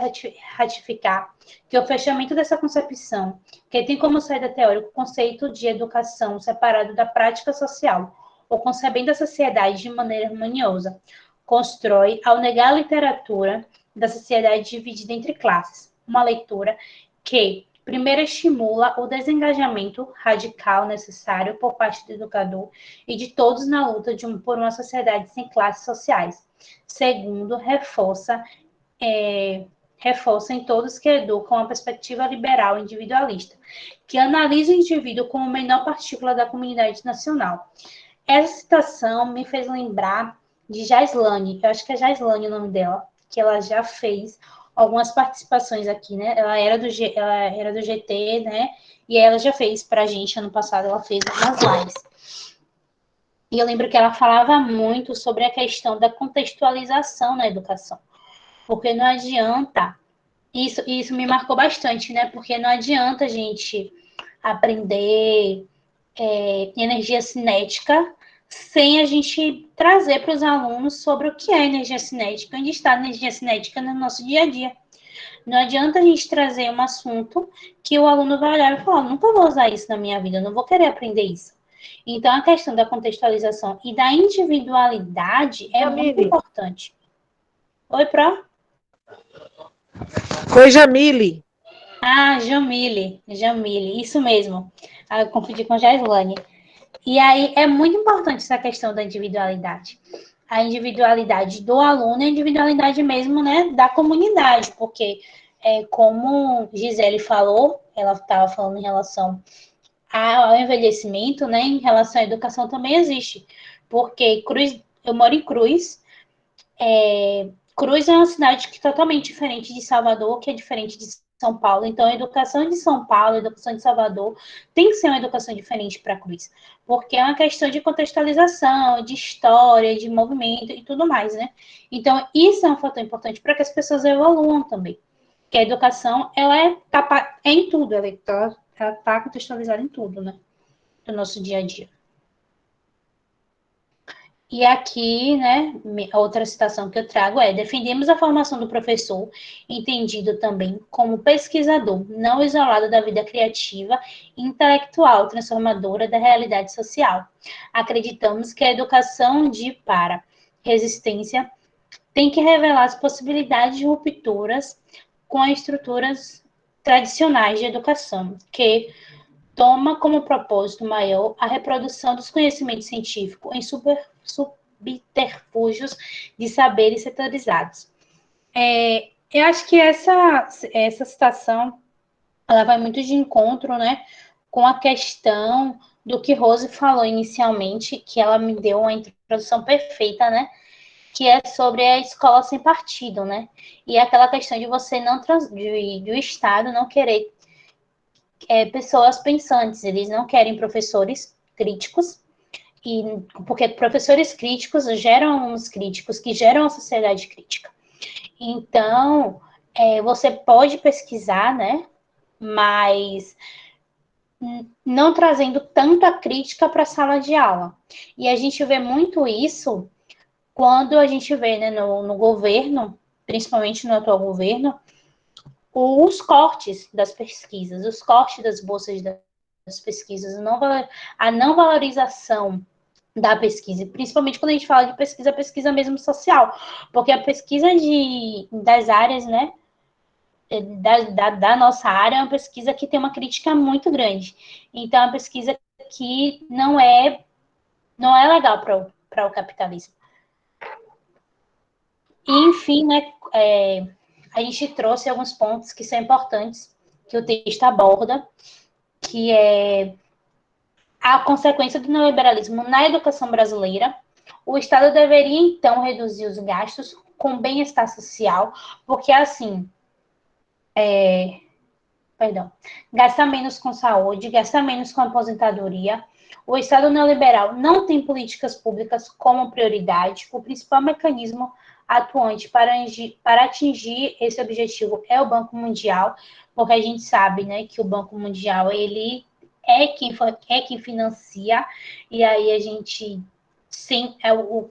ratificar que o fechamento dessa concepção, que tem como saída teórica o conceito de educação separado da prática social, ou concebendo a sociedade de maneira harmoniosa, constrói, ao negar a literatura da sociedade dividida entre classes, uma leitura que, primeiro, estimula o desengajamento radical necessário por parte do educador e de todos na luta por uma sociedade sem classes sociais. Segundo, reforça em todos que educam a perspectiva liberal individualista, que analisa o indivíduo como a menor partícula da comunidade nacional. Essa citação me fez lembrar de Jaislane, eu acho que é Jaislane o nome dela, que ela já fez algumas participações aqui, né? Ela era do GT, né? E ela já fez para a gente, ano passado, ela fez algumas lives. E eu lembro que ela falava muito sobre a questão da contextualização na educação. Porque não adianta, isso me marcou bastante, né? Porque não adianta a gente aprender energia cinética sem a gente trazer para os alunos sobre o que é energia cinética, onde está a energia cinética no nosso dia a dia. Não adianta a gente trazer um assunto que o aluno vai olhar e falar, nunca vou usar isso na minha vida, eu não vou querer aprender isso. Então, a questão da contextualização e da individualidade é muito importante. Oi, Pró? Foi Jamile. Ah, Jamile, isso mesmo. Eu confundi com Jaislane. E aí é muito importante essa questão da individualidade. A individualidade do aluno e a individualidade mesmo, né, da comunidade, porque como Gisele falou, ela estava falando em relação ao envelhecimento, né, em relação à educação também existe, porque eu moro em Cruz, Cruz é uma cidade que é totalmente diferente de Salvador, que é diferente de São Paulo. Então, a educação de São Paulo, a educação de Salvador, tem que ser uma educação diferente para Cruz, porque é uma questão de contextualização, de história, de movimento e tudo mais, né? Então, isso é um fator importante para que as pessoas evoluam também. Que a educação, ela é em tudo, ela está contextualizada em tudo, né? Do nosso dia a dia. E aqui, né, a outra citação que eu trago defendemos a formação do professor, entendido também como pesquisador, não isolado da vida criativa e intelectual transformadora da realidade social. Acreditamos que a educação para resistência tem que revelar as possibilidades de rupturas com as estruturas tradicionais de educação, que toma como propósito maior a reprodução dos conhecimentos científicos em subterfúgios de saberes setorizados. Eu acho que essa citação ela vai muito de encontro, né, com a questão do que Rose falou inicialmente, que ela me deu uma introdução perfeita, né, que é sobre a escola sem partido, né, e aquela questão de você não do Estado não querer pessoas pensantes, eles não querem professores críticos, porque professores críticos geram alunos críticos, que geram a sociedade crítica. Então, você pode pesquisar, né, mas não trazendo tanta crítica para a sala de aula. E a gente vê muito isso quando a gente vê, né, no governo, principalmente no atual governo, os cortes das pesquisas, os cortes das bolsas das pesquisas, a não valorização da pesquisa, principalmente quando a gente fala de pesquisa mesmo social, porque a pesquisa das áreas, né, da nossa área é uma pesquisa que tem uma crítica muito grande. Então, é uma pesquisa que não é legal para o capitalismo. E, enfim, né, a gente trouxe alguns pontos que são importantes, que o texto aborda, que é a consequência do neoliberalismo na educação brasileira. O Estado deveria, então, reduzir os gastos com bem-estar social, porque, assim, gasta menos com saúde, gasta menos com aposentadoria. O Estado neoliberal não tem políticas públicas como prioridade. O principal mecanismo atuante para atingir esse objetivo é o Banco Mundial, porque a gente sabe, né, que o Banco Mundial ele é quem financia, e aí a gente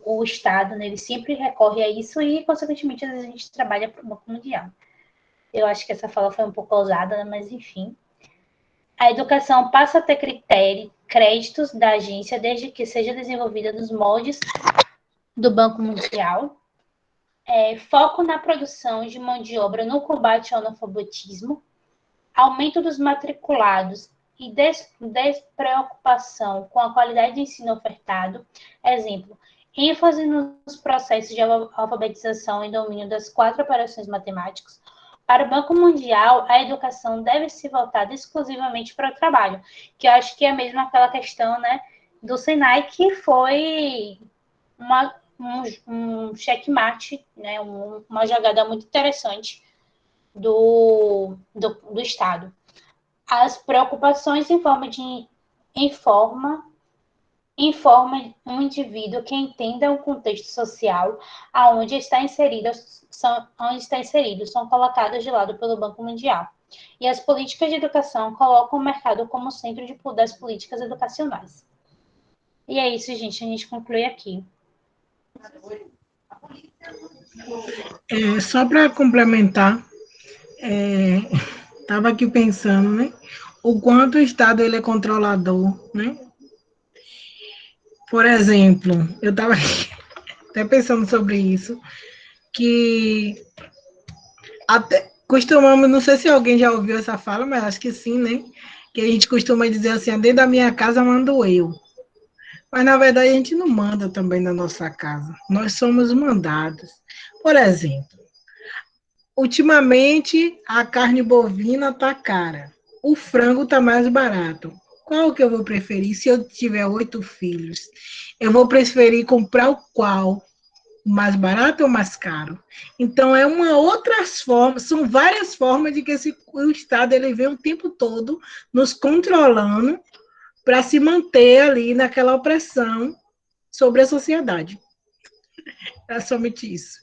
o Estado, né, ele sempre recorre a isso e, consequentemente, às vezes a gente trabalha para o Banco Mundial. Eu acho que essa fala foi um pouco ousada, mas enfim. A educação passa a ter créditos da agência desde que seja desenvolvida nos moldes do Banco Mundial. Foco na produção de mão de obra no combate ao analfabetismo. Aumento dos matriculados e despreocupação com a qualidade de ensino ofertado. Exemplo, ênfase nos processos de alfabetização e domínio das 4 operações matemáticas. Para o Banco Mundial, a educação deve ser voltada exclusivamente para o trabalho, que eu acho que é mesmo aquela questão, né, do Senai, que foi um checkmate, né, uma jogada muito interessante do Estado. As preocupações informa um indivíduo que entenda o contexto social onde está inserido são colocadas de lado pelo Banco Mundial. E as políticas de educação colocam o mercado como centro das políticas educacionais. E é isso, gente. A gente conclui aqui. Só para complementar, estava aqui pensando, né? O quanto o Estado ele é controlador, né? Por exemplo, eu estava até pensando sobre isso, que até costumamos, não sei se alguém já ouviu essa fala, mas acho que sim, né? Que a gente costuma dizer assim, dentro da minha casa mando eu. Mas, na verdade, a gente não manda também na nossa casa. Nós somos mandados. Por exemplo, ultimamente, a carne bovina está cara. O frango está mais barato. Qual que eu vou preferir se eu tiver 8 filhos? Eu vou preferir comprar o qual? Mais barato ou mais caro? Então, é uma outras formas, são várias formas de que o Estado ele vem o tempo todo nos controlando para se manter ali naquela opressão sobre a sociedade. É somente isso.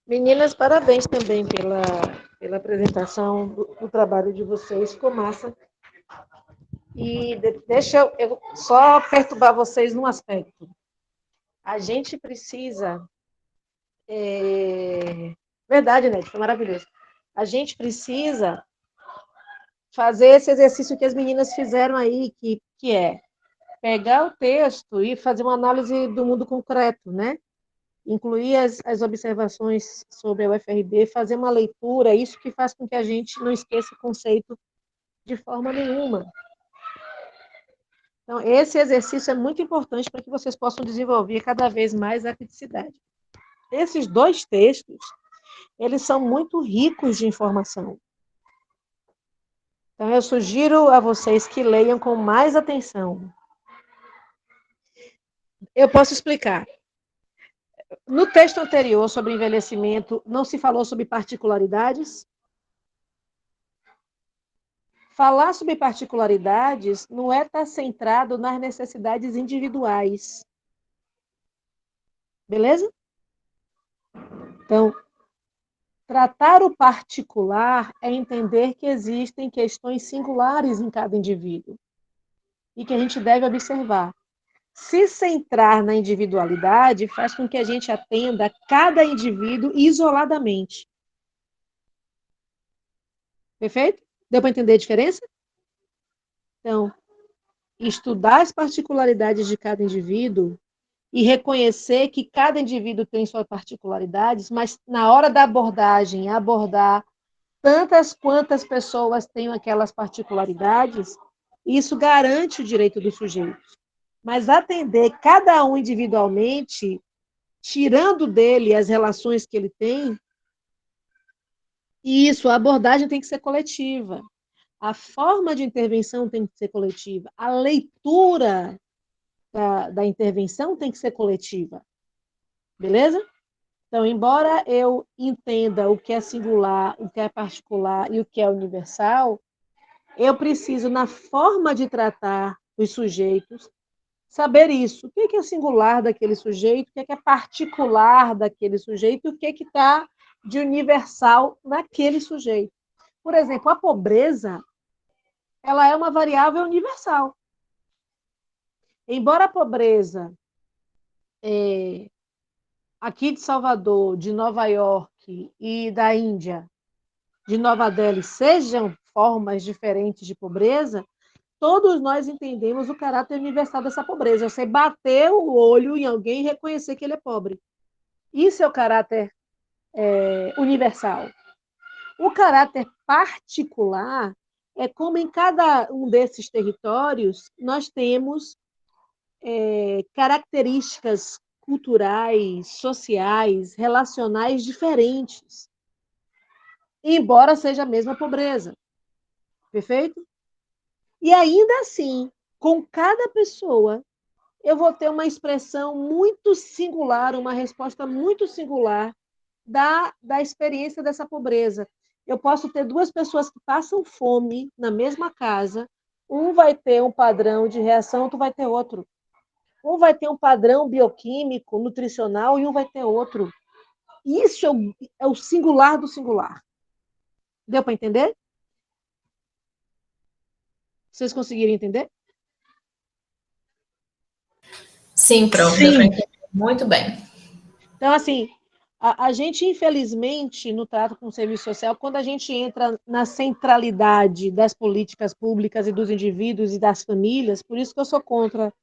Meninas, parabéns também pela apresentação do trabalho de vocês, ficou massa. E deixa eu só perturbar vocês num aspecto. A gente precisa... Verdade, né? Foi maravilhoso. A gente precisa fazer esse exercício que as meninas fizeram aí, que é pegar o texto e fazer uma análise do mundo concreto, né? Incluir as observações sobre a UFRB, fazer uma leitura, isso que faz com que a gente não esqueça o conceito de forma nenhuma. Então, esse exercício é muito importante para que vocês possam desenvolver cada vez mais a criticidade. Esses 2 textos, eles são muito ricos de informação. Então, eu sugiro a vocês que leiam com mais atenção. Eu posso explicar. No texto anterior sobre envelhecimento, não se falou sobre particularidades? Falar sobre particularidades não é estar centrado nas necessidades individuais. Beleza? Então, tratar o particular é entender que existem questões singulares em cada indivíduo e que a gente deve observar. Se centrar na individualidade faz com que a gente atenda cada indivíduo isoladamente. Perfeito? Deu para entender a diferença? Então, estudar as particularidades de cada indivíduo e reconhecer que cada indivíduo tem suas particularidades, mas na hora da abordagem, abordar tantas quantas pessoas têm aquelas particularidades, isso garante o direito dos sujeitos. Mas atender cada um individualmente tirando dele as relações que ele tem, e isso, a abordagem tem que ser coletiva. A forma de intervenção tem que ser coletiva. A leitura da intervenção tem que ser coletiva. Beleza? Então, embora eu entenda o que é singular, o que é particular e o que é universal, eu preciso, na forma de tratar os sujeitos, saber isso. O que é singular daquele sujeito, o que é particular daquele sujeito, o que está de universal naquele sujeito. Por exemplo, a pobreza, ela é uma variável universal. Embora a pobreza aqui de Salvador, de Nova York e da Índia, de Nova Delhi, sejam formas diferentes de pobreza, todos nós entendemos o caráter universal dessa pobreza. Você bater o olho em alguém e reconhecer que ele é pobre. Isso é o caráter universal. O caráter particular é como em cada um desses territórios nós temos características culturais, sociais, relacionais diferentes, embora seja a mesma pobreza. Perfeito? E ainda assim, com cada pessoa, eu vou ter uma expressão muito singular, uma resposta muito singular da experiência dessa pobreza. Eu posso ter duas pessoas que passam fome na mesma casa, um vai ter um padrão de reação, outro vai ter outro. Um vai ter um padrão bioquímico, nutricional, e um vai ter outro. Isso é o singular do singular. Deu para entender? Vocês conseguiram entender? Sim, prof. Sim. Muito bem. Então, assim, a gente, infelizmente, no trato com o serviço social, quando a gente entra na centralidade das políticas públicas e dos indivíduos e das famílias, por isso que eu sou contra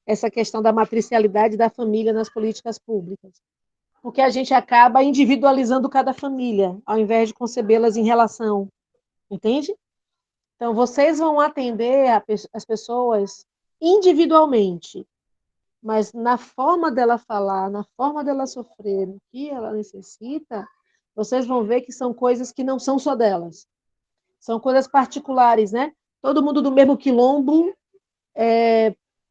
essa questão da matricialidade da família nas políticas públicas. Porque a gente acaba individualizando cada família, ao invés de concebê-las em relação. Entende? Então, vocês vão atender as pessoas individualmente, mas na forma dela falar, na forma dela sofrer, o que ela necessita, vocês vão ver que são coisas que não são só delas. São coisas particulares, né? Todo mundo do mesmo quilombo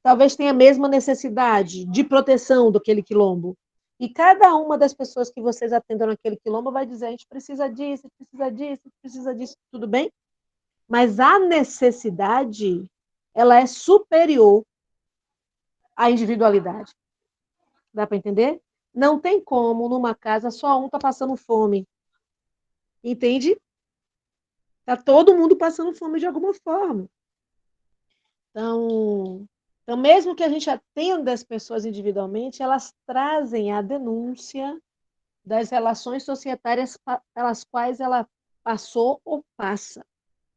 talvez tenha a mesma necessidade de proteção daquele quilombo. E cada uma das pessoas que vocês atendam naquele quilombo vai dizer, a gente precisa disso, precisa disso, precisa disso, tudo bem? Mas a necessidade, ela é superior à individualidade. Dá para entender? Não tem como, numa casa, só um tá passando fome. Entende? Tá todo mundo passando fome de alguma forma. Então, mesmo que a gente atenda as pessoas individualmente, elas trazem a denúncia das relações societárias pelas quais ela passou ou passa,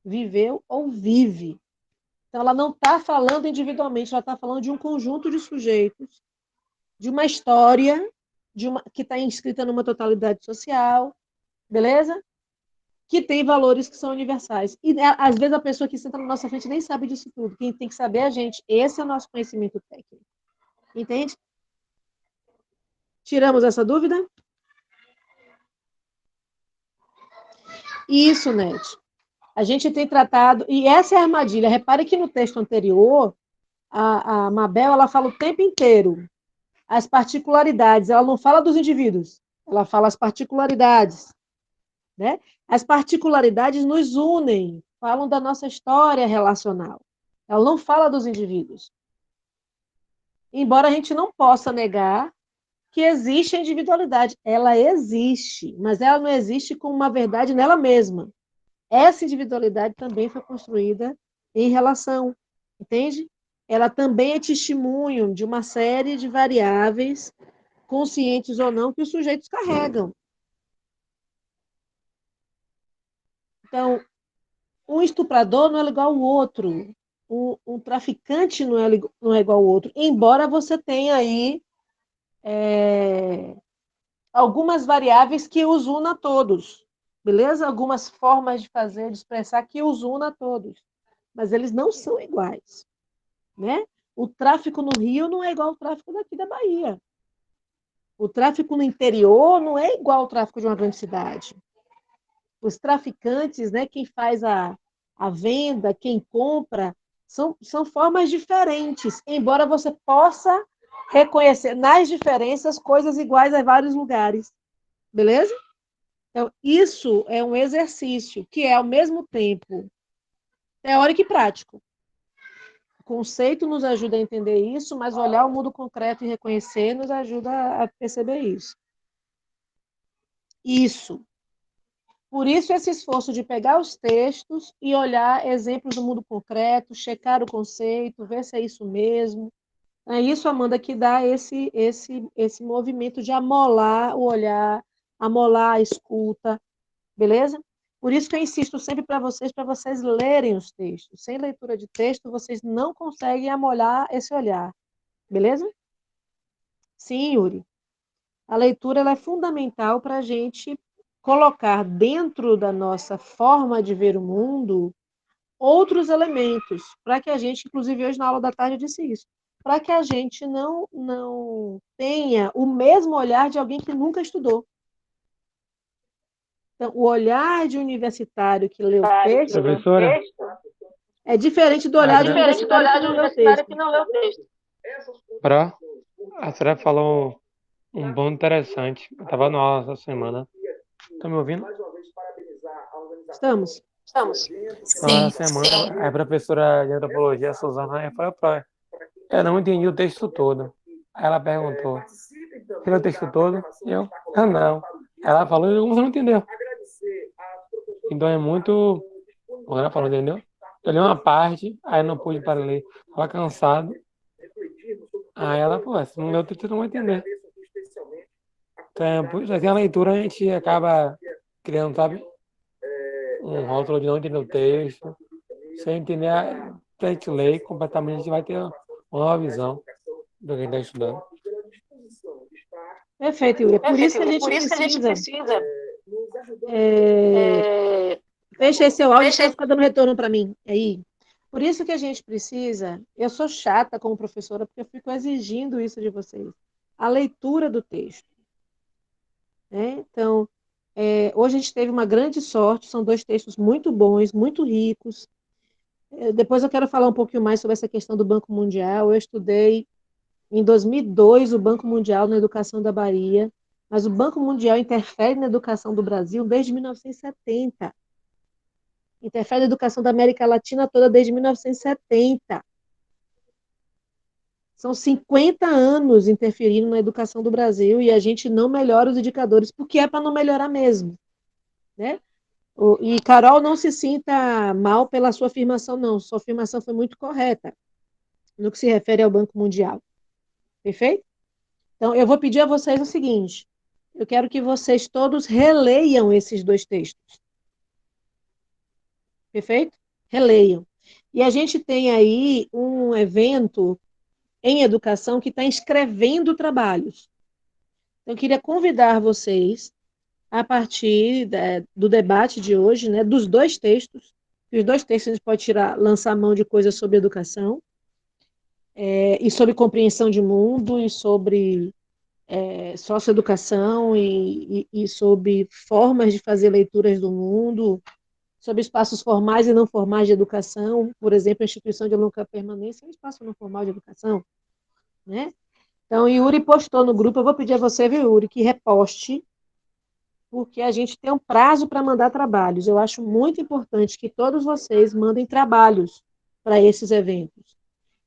viveu ou vive. Então, ela não está falando individualmente, ela está falando de um conjunto de sujeitos, de uma história que está inscrita numa totalidade social, beleza? Que tem valores que são universais. E, às vezes, a pessoa que senta na nossa frente nem sabe disso tudo. Quem tem que saber é a gente. Esse é o nosso conhecimento técnico. Entende? Tiramos essa dúvida? Isso, Net. A gente tem tratado... E essa é a armadilha. Repare que no texto anterior, a Mabel, ela fala o tempo inteiro as particularidades. Ela não fala dos indivíduos. Ela fala as particularidades. Né? As particularidades nos unem, falam da nossa história relacional. Ela não fala dos indivíduos. Embora a gente não possa negar que existe a individualidade. Ela existe, mas ela não existe como uma verdade nela mesma. Essa individualidade também foi construída em relação, entende? Ela também é testemunho de uma série de variáveis, conscientes ou não, que os sujeitos carregam. Então, um estuprador não é igual ao outro, um traficante não é igual ao outro, embora você tenha aí algumas variáveis que os una a todos, beleza? Algumas formas de fazer, de expressar que os una a todos, mas eles não são iguais, né? O tráfico no Rio não é igual ao tráfico daqui da Bahia. O tráfico no interior não é igual ao tráfico de uma grande cidade. Os traficantes, né, quem faz a venda, quem compra, são formas diferentes, embora você possa reconhecer nas diferenças coisas iguais em vários lugares. Beleza? Então, isso é um exercício que é, ao mesmo tempo, teórico e prático. O conceito nos ajuda a entender isso, mas olhar o mundo concreto e reconhecer nos ajuda a perceber isso. Isso. Por isso, esse esforço de pegar os textos e olhar exemplos do mundo concreto, checar o conceito, ver se é isso mesmo. É isso, Amanda, que dá esse movimento de amolar o olhar, amolar a escuta, beleza? Por isso que eu insisto sempre para vocês lerem os textos. Sem leitura de texto, vocês não conseguem amolar esse olhar, beleza? Sim, Yuri. A leitura ela é fundamental para a gente colocar dentro da nossa forma de ver o mundo outros elementos, para que a gente, inclusive hoje na aula da tarde eu disse isso, para que a gente não tenha o mesmo olhar de alguém que nunca estudou. Então, o olhar de universitário que lê o texto Professora, é diferente do olhar de universitário que não lê o texto. a senhora falou um ponto interessante. Eu estava na aula essa semana. Estão me ouvindo? Estamos. Na semana, a professora de antropologia, a Suzana, falou para eu não entendi o texto todo. Aí ela perguntou, você leu o texto todo? Não. Ela falou, você não entendeu. Então é muito... Como ela falou, entendeu? Eu li uma parte, aí não pude para ler. Estava cansado. Aí ela, pô, se não leu o texto, você não vai entender. Então, por isso, assim, a leitura a gente acaba criando, sabe, um rótulo de não entender o texto. Sem entender, a gente lê completamente, a gente vai ter uma nova visão do que a gente está estudando. Perfeito, Yuri. Por isso que a gente precisa fecha esse seu áudio, senão fica dando retorno para mim. Aí. Por isso que a gente precisa, eu sou chata como professora, porque eu fico exigindo isso de vocês, a leitura do texto. Né? Então, hoje a gente teve uma grande sorte, são 2 textos muito bons, muito ricos. Depois eu quero falar um pouquinho mais sobre essa questão do Banco Mundial. Eu estudei em 2002 o Banco Mundial na educação da Bahia, mas o Banco Mundial interfere na educação do Brasil desde 1970. Interfere na educação da América Latina toda desde 1970. São 50 anos interferindo na educação do Brasil e a gente não melhora os indicadores, porque é para não melhorar mesmo. Né? E, Carol, não se sinta mal pela sua afirmação, não. Sua afirmação foi muito correta no que se refere ao Banco Mundial. Perfeito? Então, eu vou pedir a vocês o seguinte: eu quero que vocês todos releiam esses 2 textos. Perfeito? Releiam. E a gente tem aí um evento em educação que está inscrevendo trabalhos. Então, eu queria convidar vocês, a partir do debate de hoje, né, dos 2 textos, os 2 textos a gente pode lançar mão de coisas sobre educação, e sobre compreensão de mundo, e sobre socioeducação, e sobre formas de fazer leituras do mundo, sobre espaços formais e não formais de educação, por exemplo, a instituição de longa permanência é um espaço não formal de educação, né? Então, Yuri postou no grupo, eu vou pedir a você, viu, Yuri, que reposte, porque a gente tem um prazo para mandar trabalhos. Eu acho muito importante que todos vocês mandem trabalhos para esses eventos.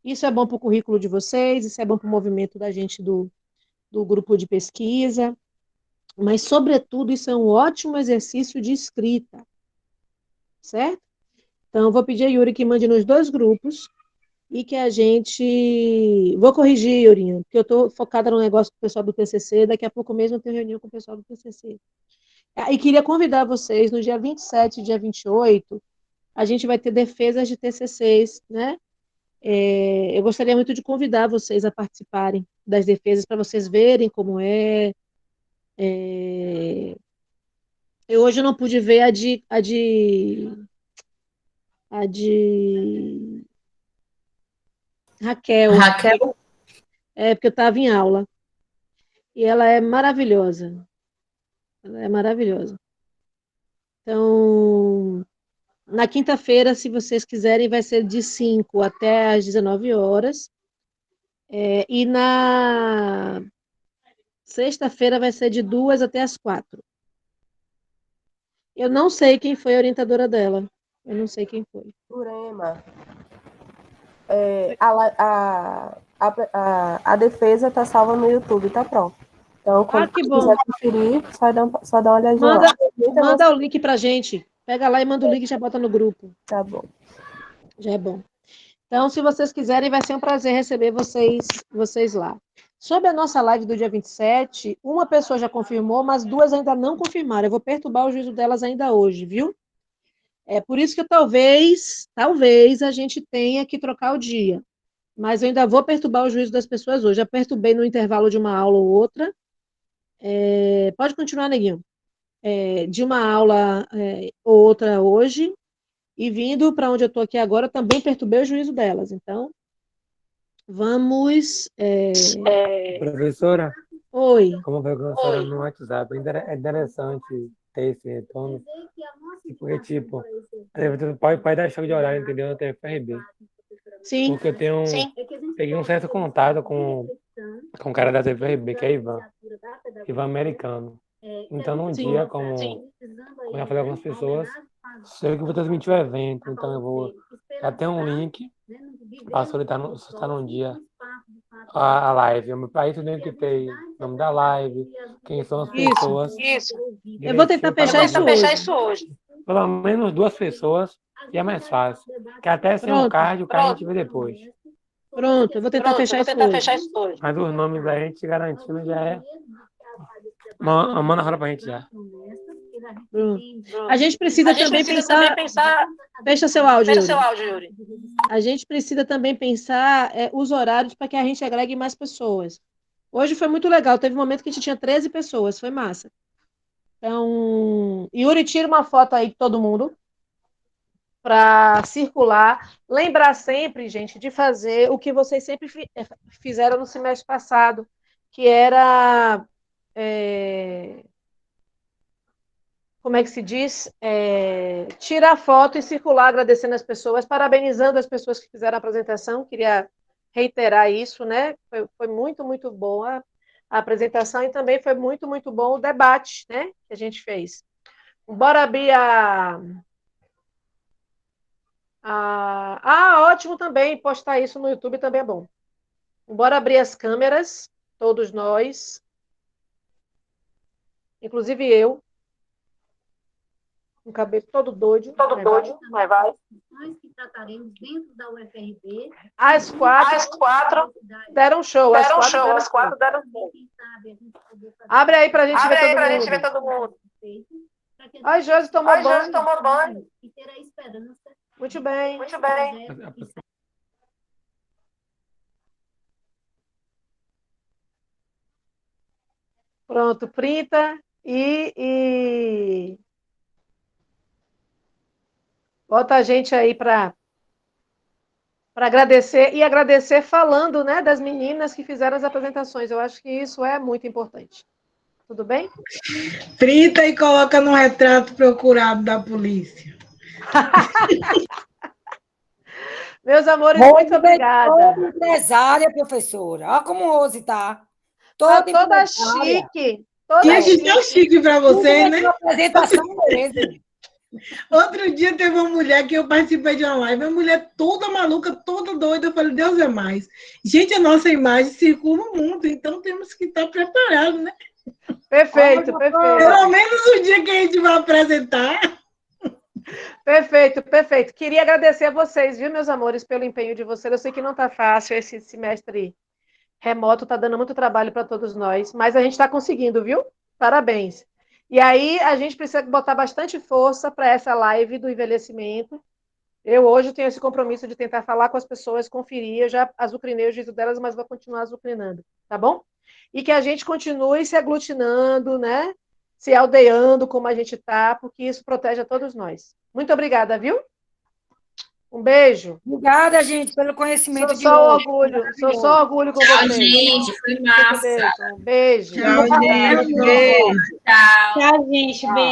Isso é bom para o currículo de vocês, isso é bom para o movimento da gente do grupo de pesquisa, mas, sobretudo, isso é um ótimo exercício de escrita, certo? Então, eu vou pedir a Yuri que mande nos 2 grupos e que a gente... Vou corrigir, Yurinha, porque eu estou focada no negócio com o pessoal do TCC, daqui a pouco mesmo eu tenho reunião com o pessoal do TCC. E queria convidar vocês, no dia 27 e dia 28, a gente vai ter defesas de TCCs, né? Eu gostaria muito de convidar vocês a participarem das defesas, para vocês verem como é. Eu hoje não pude ver a de Raquel, Raquel, porque eu estava em aula. e ela é maravilhosa. Ela é maravilhosa. Então, na quinta-feira, se vocês quiserem, vai ser de 5 até às 19 horas. E na sexta-feira vai ser de 2 até às 4. Eu não sei quem foi a orientadora dela. Eu não sei quem foi. Jurema, a defesa está salva no YouTube, tá pronto. Então, quando que bom. quiser conferir, só dá uma olhadinha lá. Manda o link pra gente. Pega lá e manda o link e já bota no grupo. Tá bom. Já é bom. Então, se vocês quiserem, vai ser um prazer receber vocês lá. Sobre a nossa live do dia 27, uma pessoa já confirmou, mas 2 ainda não confirmaram. Eu vou perturbar o juízo delas ainda hoje, viu? É por isso que talvez a gente tenha que trocar o dia. Mas eu ainda vou perturbar o juízo das pessoas hoje. Já perturbei no intervalo de uma aula ou outra. Pode continuar, Neguinho. De uma aula ou outra hoje. E vindo para onde eu estou aqui agora, também perturbei o juízo delas. Então, vamos... Professora, Oi. como foi com a senhora no WhatsApp, é interessante ter esse retorno, porque, tipo, pode dar choque de horário, entendeu? Eu tenho FRB. Sim. Porque eu peguei um certo contato com o cara da TFRB, que é Ivan americano. Então, num dia, como eu já falei com algumas pessoas, sei que eu vou transmitir o evento, então eu vou até um link para solicitar num dia a live. Aí tu tem que ter nome da live, quem são as pessoas. Isso. Eu vou tentar fechar isso hoje. Pelo menos 2 pessoas, e é mais fácil. Que até sem o card a gente vê depois. Pronto, eu vou tentar fechar isso hoje. Mas os nomes da gente garantido já é. Manda fala pra gente já. A gente precisa também pensar. Fecha seu áudio, Yuri. A gente precisa também pensar os horários para que a gente agregue mais pessoas. Hoje foi muito legal. Teve um momento que a gente tinha 13 pessoas. Foi massa. Então, Yuri, tira uma foto aí de todo mundo para circular. Lembrar sempre, gente, de fazer o que vocês sempre fizeram no semestre passado, que era... como é que se diz? Tirar foto e circular agradecendo as pessoas, parabenizando as pessoas que fizeram a apresentação. Queria reiterar isso, né? Foi muito, muito boa a apresentação e também foi muito, muito bom o debate, né? Que a gente fez. Bora abrir ótimo também, postar isso no YouTube também é bom. Bora abrir as câmeras, todos nós. Inclusive eu. Com o cabelo todo doido. Vai. Nós que trataremos dentro da UFRB. Às 4 deram show. Às 4 deram show. Abre aí pra gente ver todo mundo. Ai, Josi tomou banho. E ter a esperança. Muito bem. Pronto, printa e bota a gente aí para agradecer, e agradecer falando, né, das meninas que fizeram as apresentações. Eu acho que isso é muito importante. Tudo bem? Printa e coloca no retrato procurado da polícia. Meus amores, muito obrigada. Toda empresária, professora. Olha como o Rose está. Toda chique. Tinha que ser chique para você, né? Apresentação mesmo. Outro dia teve uma mulher que eu participei de uma live, uma mulher toda maluca, toda doida. Eu falei, Deus é mais. Gente, a nossa imagem circula o mundo, então temos que estar preparados, né? Perfeito. Pelo menos o dia que a gente vai apresentar. Perfeito. Queria agradecer a vocês, viu, meus amores, pelo empenho de vocês. Eu sei que não está fácil esse semestre remoto, está dando muito trabalho para todos nós, mas a gente está conseguindo, viu? Parabéns. E aí, a gente precisa botar bastante força para essa live do envelhecimento. Eu hoje tenho esse compromisso de tentar falar com as pessoas, conferir. Eu já azucrinei o juízo delas, mas vou continuar azucrinando, tá bom? E que a gente continue se aglutinando, né? Se aldeando como a gente está, porque isso protege a todos nós. Muito obrigada, viu? Um beijo. Obrigada, gente, pelo conhecimento Sou de só hoje. orgulho. Sou só orgulho com Tchau, vocês. gente. Foi Fiquem com massa. Deus. Um beijo. Tchau, gente. Beijo. Tchau. Tchau, gente. Beijo.